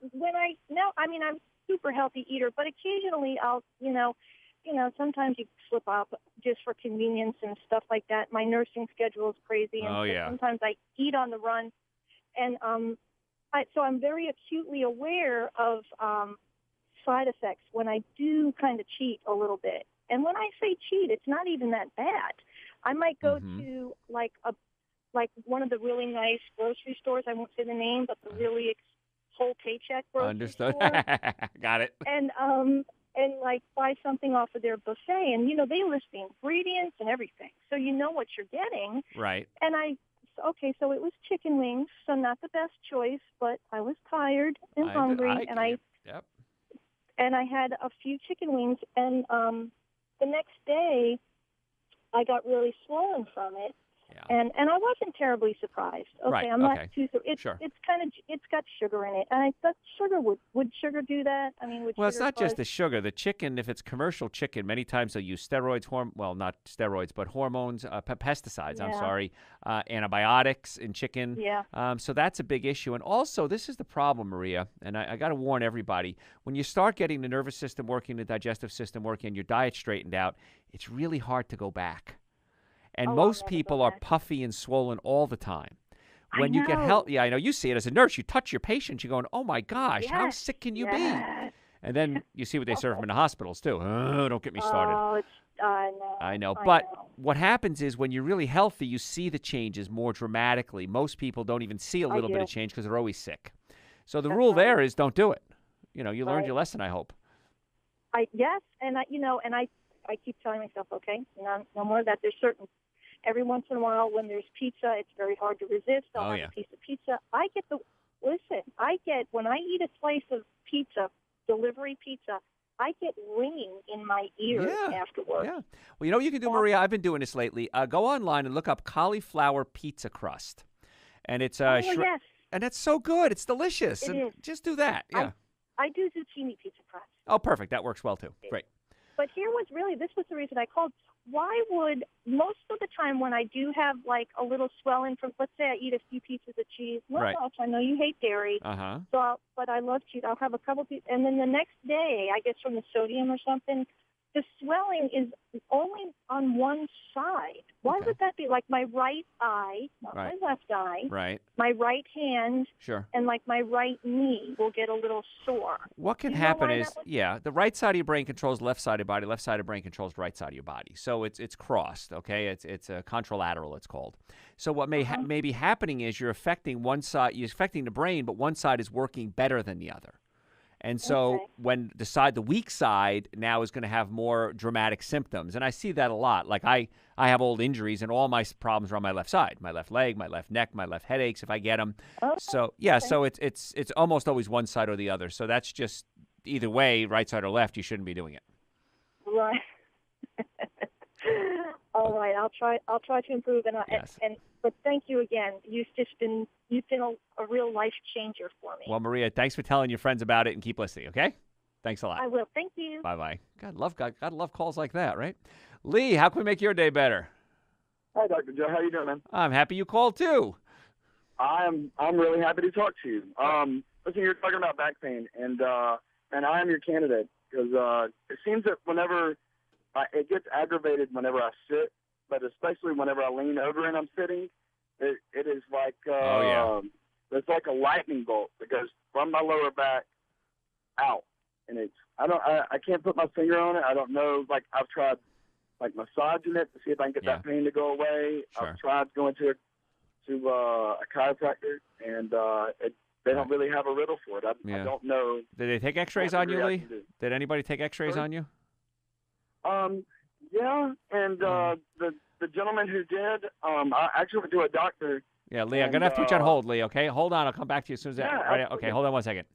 I'm a super healthy eater, but occasionally I'll, sometimes you slip up just for convenience and stuff like that. My nursing schedule is crazy, and sometimes I eat on the run, and so I'm very acutely aware of side effects when I do kind of cheat a little bit. And when I say cheat, it's not even that bad. I might go to like one of the really nice grocery stores. I won't say the name, but the really whole paycheck grocery Understood. store. Got it. And like buy something off of their buffet, and they list the ingredients and everything, so you know what you're getting. Right. And so it was chicken wings, so not the best choice, but I was tired and hungry, and I had a few chicken wings, and the next day I got really swollen from it. Yeah. And I wasn't terribly surprised. I'm not too. It's got sugar in it, and I thought sugar would sugar do that? I mean, it's not just the sugar. The chicken, if it's commercial chicken, many times they'll use steroids, not steroids, but hormones, pesticides. Yeah. I'm sorry, antibiotics in chicken. Yeah. So that's a big issue. And also, this is the problem, Maria. And I got to warn everybody: when you start getting the nervous system working, the digestive system working, and your diet straightened out, it's really hard to go back. And most people are puffy and swollen all the time. When you get healthy, I know you see it as a nurse. You touch your patient, you're going, oh, my gosh, how sick can you be? And then you see what they serve them in the hospitals, too. Oh, don't get me started. I know. But what happens is when you're really healthy, you see the changes more dramatically. Most people don't even see a little bit of change because they're always sick. So the rule there is don't do it. You learned your lesson, I hope. Yes, and I keep telling myself, okay, no more of that. There's certain, every once in a while when there's pizza, it's very hard to resist. I'll have a piece of pizza. When I eat a slice of pizza, delivery pizza, I get ringing in my ears afterwards. Yeah. Well, you know what you can do, Maria? I've been doing this lately. Go online and look up cauliflower pizza crust. And it's yes. And it's so good. It's delicious. It is. Just do that. Yeah. I do zucchini pizza crust. Oh, perfect. That works well, too. Great. But this was the reason I called. Why would, most of the time when I do have like a little swelling from, let's say I eat a few pieces of cheese, not much, I know you hate dairy, but I love cheese. I'll have a couple pieces, and then the next day, I guess from the sodium or something, the swelling is only on one side. Why would that be? Like my right eye, not my left eye, my right hand, and like my right knee will get a little sore. What can happen is, the right side of your brain controls the left side of your body, left side of your brain controls the right side of your body. So it's crossed, okay? It's a contralateral, it's called. So what may be happening is you're affecting one side, you're affecting the brain, but one side is working better than the other. And so when the weak side now is going to have more dramatic symptoms. And I see that a lot. Like I have old injuries and all my problems are on my left side, my left leg, my left neck, my left headaches if I get them. So, so it's almost always one side or the other. So that's just either way, right side or left, you shouldn't be doing it. Right. All right, I'll try to improve, but thank you again. You've been a real life changer for me. Well, Maria, thanks for telling your friends about it and keep listening. Okay, thanks a lot. I will. Thank you. Bye. God love calls like that, right? Lee, how can we make your day better? Hi, Dr. Joe. How you doing, man? I'm happy you called too. I'm really happy to talk to you. Listen, you're talking about back pain, and I am your candidate because it seems that whenever it gets aggravated whenever I sit, but especially whenever I lean over and I'm sitting, it is like it's like a lightning bolt that goes from my lower back out, and I can't put my finger on it. I don't know. Like I've tried like massaging it to see if I can get that pain to go away. I've tried going to a chiropractor, and they don't really have a riddle for it. I don't know. Did they take X-rays on you, Lee? Did anybody take X-rays on you? Yeah, and the gentleman who did, I actually went to a doctor. Yeah, Lee, I'm going to have to put you on hold, Lee, okay? Hold on, I'll come back to you as soon as okay, hold on one second.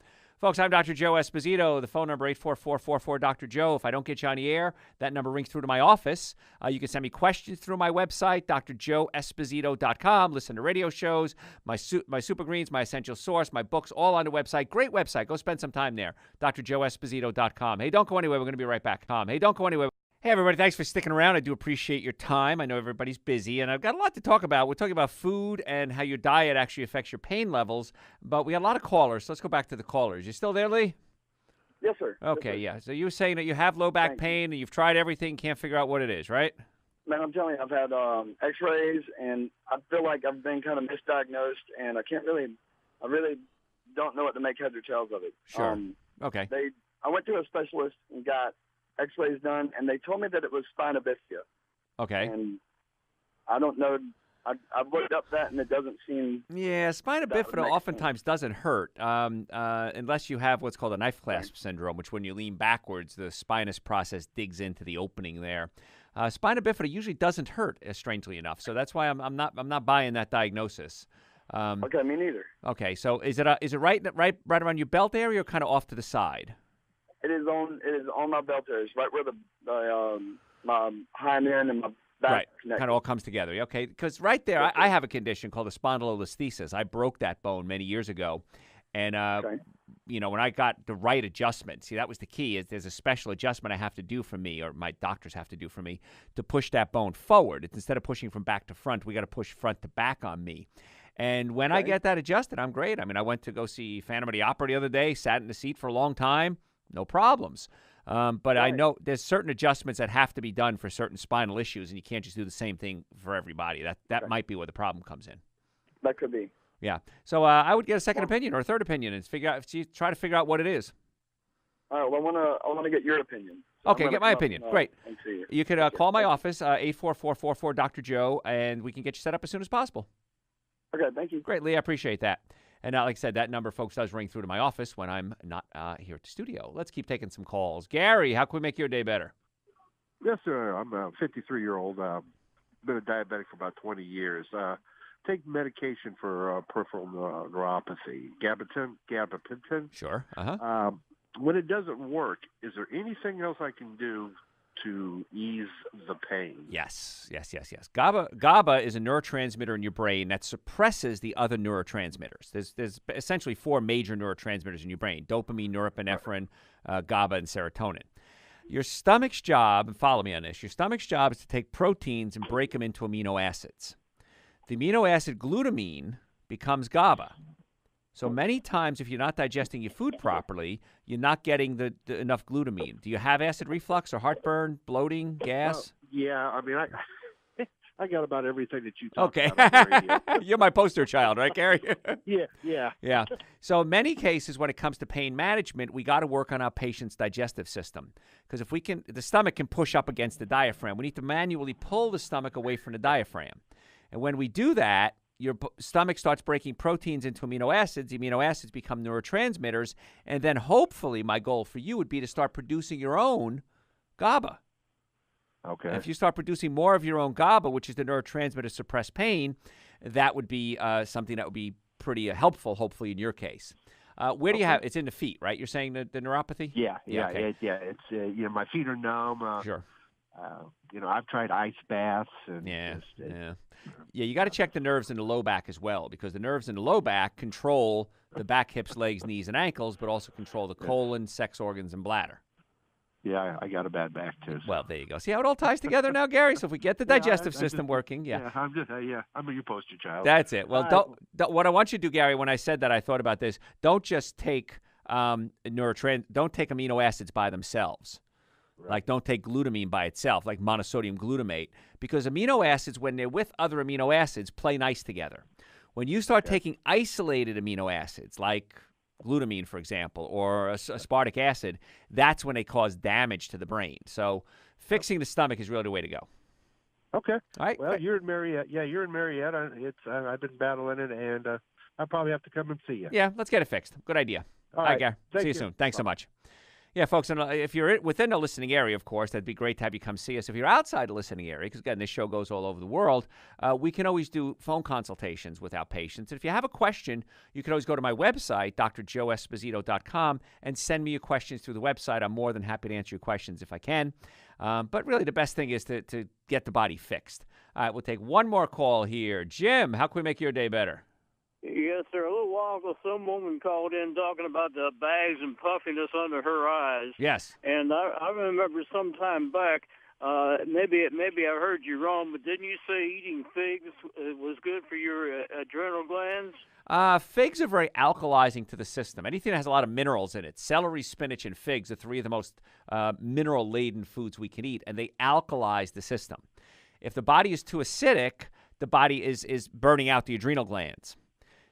Folks, I'm Dr. Joe Esposito. The phone number 844-44-Dr. If I don't get you on the air, that number rings through to my office. You can send me questions through my website, drjoeesposito.com. Listen to radio shows, my Super Greens, my Essential Source, my books, all on the website. Great website. Go spend some time there, drjoeesposito.com. Hey, don't go anywhere. We're going to be right back. Hey, don't go anywhere. Hey, everybody, thanks for sticking around. I do appreciate your time. I know everybody's busy, and I've got a lot to talk about. We're talking about food and how your diet actually affects your pain levels, but we got a lot of callers, so let's go back to the callers. You still there, Lee? Yes, sir. Okay, yeah. So you were saying that you have low back pain, and you've tried everything, can't figure out what it is, right? Man, I'm telling you, I've had X-rays, and I feel like I've been kind of misdiagnosed, and I really don't know what to make heads or tails of it. Sure. Okay. I went to a specialist and got X-rays done, and they told me that it was spina bifida. Okay. And I don't know. I've looked up that, and it doesn't seem. Yeah, spina bifida oftentimes doesn't hurt unless you have what's called a knife clasp syndrome, which when you lean backwards, the spinous process digs into the opening there. Spina bifida usually doesn't hurt, strangely enough. So that's why I'm not buying that diagnosis. Okay, me neither. Okay, so is it right around your belt area or kind of off to the side? It is on my belt area. It's right where my hind end and my back connect. Kind of all comes together. Okay, because right there, I have a condition called a spondylolisthesis. I broke that bone many years ago, and when I got the right adjustment, see, that was the key. Is there's a special adjustment I have to do for me, or my doctors have to do for me, to push that bone forward. It's instead of pushing from back to front, we got to push front to back on me. And when I get that adjusted, I'm great. I mean, I went to go see Phantom of the Opera the other day, sat in the seat for a long time. No problems. But I know there's certain adjustments that have to be done for certain spinal issues, and you can't just do the same thing for everybody. That might be where the problem comes in. That could be. Yeah. So I would get a second opinion or a third opinion and try to figure out what it is. All right. Well, I want to get your opinion. So okay, get my opinion. Great. You could call my office, 844-44-Dr. and we can get you set up as soon as possible. Okay, thank you. Great, Lee. I appreciate that. And like I said, that number, folks, does ring through to my office when I'm not here at the studio. Let's keep taking some calls. Gary, how can we make your day better? Yes, sir. I'm a 53-year-old. Been a diabetic for about 20 years. Take medication for peripheral neuropathy, gabapentin. Sure. when it doesn't work, is there anything else I can do to ease the pain? Yes. GABA is a neurotransmitter in your brain that suppresses the other neurotransmitters. There's essentially 4 major neurotransmitters in your brain: dopamine, norepinephrine, GABA, and serotonin. Your stomach's job, and follow me on this, your stomach's job is to take proteins and break them into amino acids. The amino acid glutamine becomes GABA. So many times, if you're not digesting your food properly, you're not getting the enough glutamine. Do you have acid reflux or heartburn, bloating, gas? Yeah, I mean, I got about everything that you talked Okay. about. You're my poster child, right, Gary? Yeah. So in many cases, when it comes to pain management, we got to work on our patient's digestive system. Because if the stomach can push up against the diaphragm. We need to manually pull the stomach away from the diaphragm. And when we do that, your stomach starts breaking proteins into amino acids. The amino acids become neurotransmitters. And then hopefully my goal for you would be to start producing your own GABA. Okay. And if you start producing more of your own GABA, which is the neurotransmitter to suppress pain, that would be something that would be pretty helpful, hopefully, in your case. Where do you have? It's in the feet, right? You're saying the neuropathy? Yeah. Okay. It's my feet are numb. Sure. I've tried ice baths. And you got to check the nerves in the low back as well, because the nerves in the low back control the back, hips, legs, knees, and ankles, but also control the colon, sex organs, and bladder. Yeah, I got a bad back too. Well, there you go. See how it all ties together now, Gary? So if we get the digestive system working, I'm your poster child. That's it. Well, don't, what I want you to do, Gary, when I said that, I thought about this. Don't just take don't take amino acids by themselves. Right. Like, don't take glutamine by itself, like monosodium glutamate, because amino acids, when they're with other amino acids, play nice together. When you start taking isolated amino acids, like glutamine, for example, or aspartic acid, that's when they cause damage to the brain. So fixing the stomach is really the way to go. Okay. All right. Well, you're in Marietta. Yeah, you're in Marietta. I've been battling it, and I'll probably have to come and see you. Yeah, let's get it fixed. Good idea. All right, Gary. See you soon. Thanks so much. Yeah, folks, and if you're within the listening area, of course, that'd be great to have you come see us. If you're outside the listening area, because, again, this show goes all over the world, we can always do phone consultations with our patients. And if you have a question, you can always go to my website, drjoeesposito.com, and send me your questions through the website. I'm more than happy to answer your questions if I can. But really, the best thing is to get the body fixed. All right, we'll take one more call here. Jim, how can we make your day better? Yes, sir. A little while ago, some woman called in talking about the bags and puffiness under her eyes. Yes. And I remember some time back, maybe I heard you wrong, but didn't you say eating figs was good for your adrenal glands? Figs are very alkalizing to the system. Anything that has a lot of minerals in it. Celery, spinach, and figs are 3 of the most mineral-laden foods we can eat, and they alkalize the system. If the body is too acidic, the body is burning out the adrenal glands.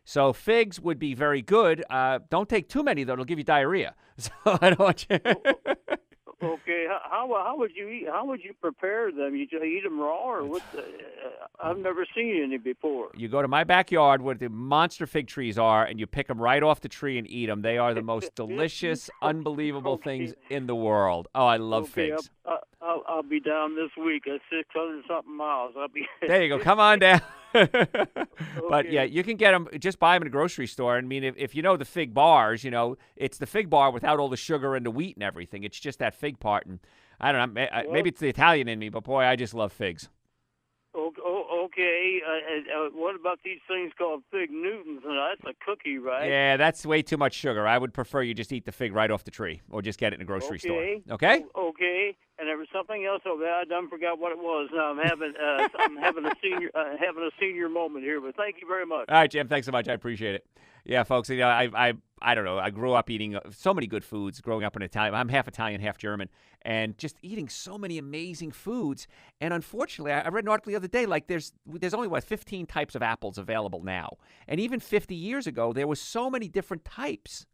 So figs would be very good. Don't take too many, though. It'll give you diarrhea. So I don't want you. Okay. How would you eat? How would you prepare them? You just eat them raw, or what? I've never seen any before. You go to my backyard where the monster fig trees are, and you pick them right off the tree and eat them. They are the most delicious, unbelievable things in the world. Oh, I love figs. I'll be down this week at 600-something miles. I'll be. There you go. Come on down. But yeah, you can get them. Just buy them in a grocery store. I mean, if you know the fig bars, it's the fig bar without all the sugar and the wheat and everything. It's just that fig part. And I don't know. Maybe it's the Italian in me, but boy, I just love figs. Okay. What about these things called fig Newtons? That's a cookie, right? Yeah, that's way too much sugar. I would prefer you just eat the fig right off the tree, or just get it in a grocery store. Okay. Okay. And there was something else over there. I done forgot what it was. Now I'm having a senior moment here. But thank you very much. All right, Jim. Thanks so much. I appreciate it. Yeah, folks. I don't know. I grew up eating so many good foods. Growing up in Italian, I'm half Italian, half German, and just eating so many amazing foods. And unfortunately, I read an article the other day. Like there's only 15 types of apples available now, and even 50 years ago, there was so many different types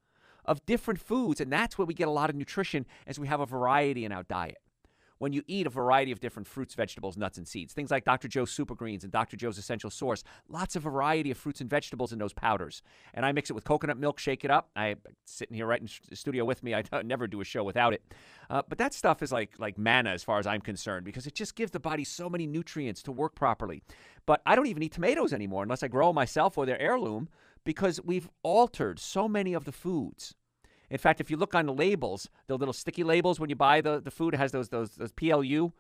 of different foods, and that's where we get a lot of nutrition as we have a variety in our diet. When you eat a variety of different fruits, vegetables, nuts, and seeds. Things like Dr. Joe's Super Greens and Dr. Joe's Essential Source. Lots of variety of fruits and vegetables in those powders. And I mix it with coconut milk, shake it up. I'm sitting here right in the studio with me. I never do a show without it. But that stuff is like manna as far as I'm concerned, because it just gives the body so many nutrients to work properly. But I don't even eat tomatoes anymore unless I grow them myself or they're heirloom, because we've altered so many of the foods. In fact, if you look on the labels, the little sticky labels when you buy the food, it has those PLU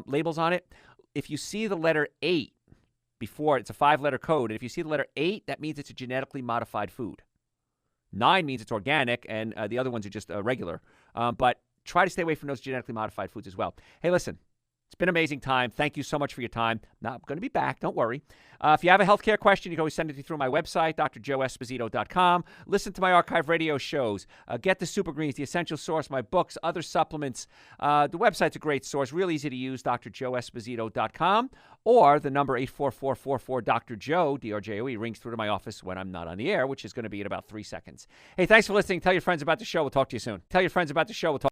labels on it. If you see the letter 8 before, it's a 5-letter code. And if you see the letter 8, that means it's a genetically modified food. 9 means it's organic, and the other ones are just regular. But try to stay away from those genetically modified foods as well. Hey, listen, it's been an amazing time. Thank you so much for your time. Now, I'm going to be back. Don't worry. If you have a healthcare question, you can always send it through my website, drjoeesposito.com. Listen to my archive radio shows. Get the Super Greens, the Essential Source, my books, other supplements. The website's a great source. Real easy to use, drjoeesposito.com. Or the number 844-44-DR-JOE, D-R-J-O-E, rings through to my office when I'm not on the air, which is going to be in about 3 seconds. Hey, thanks for listening. Tell your friends about the show. We'll talk to you soon. Tell your friends about the show. We'll talk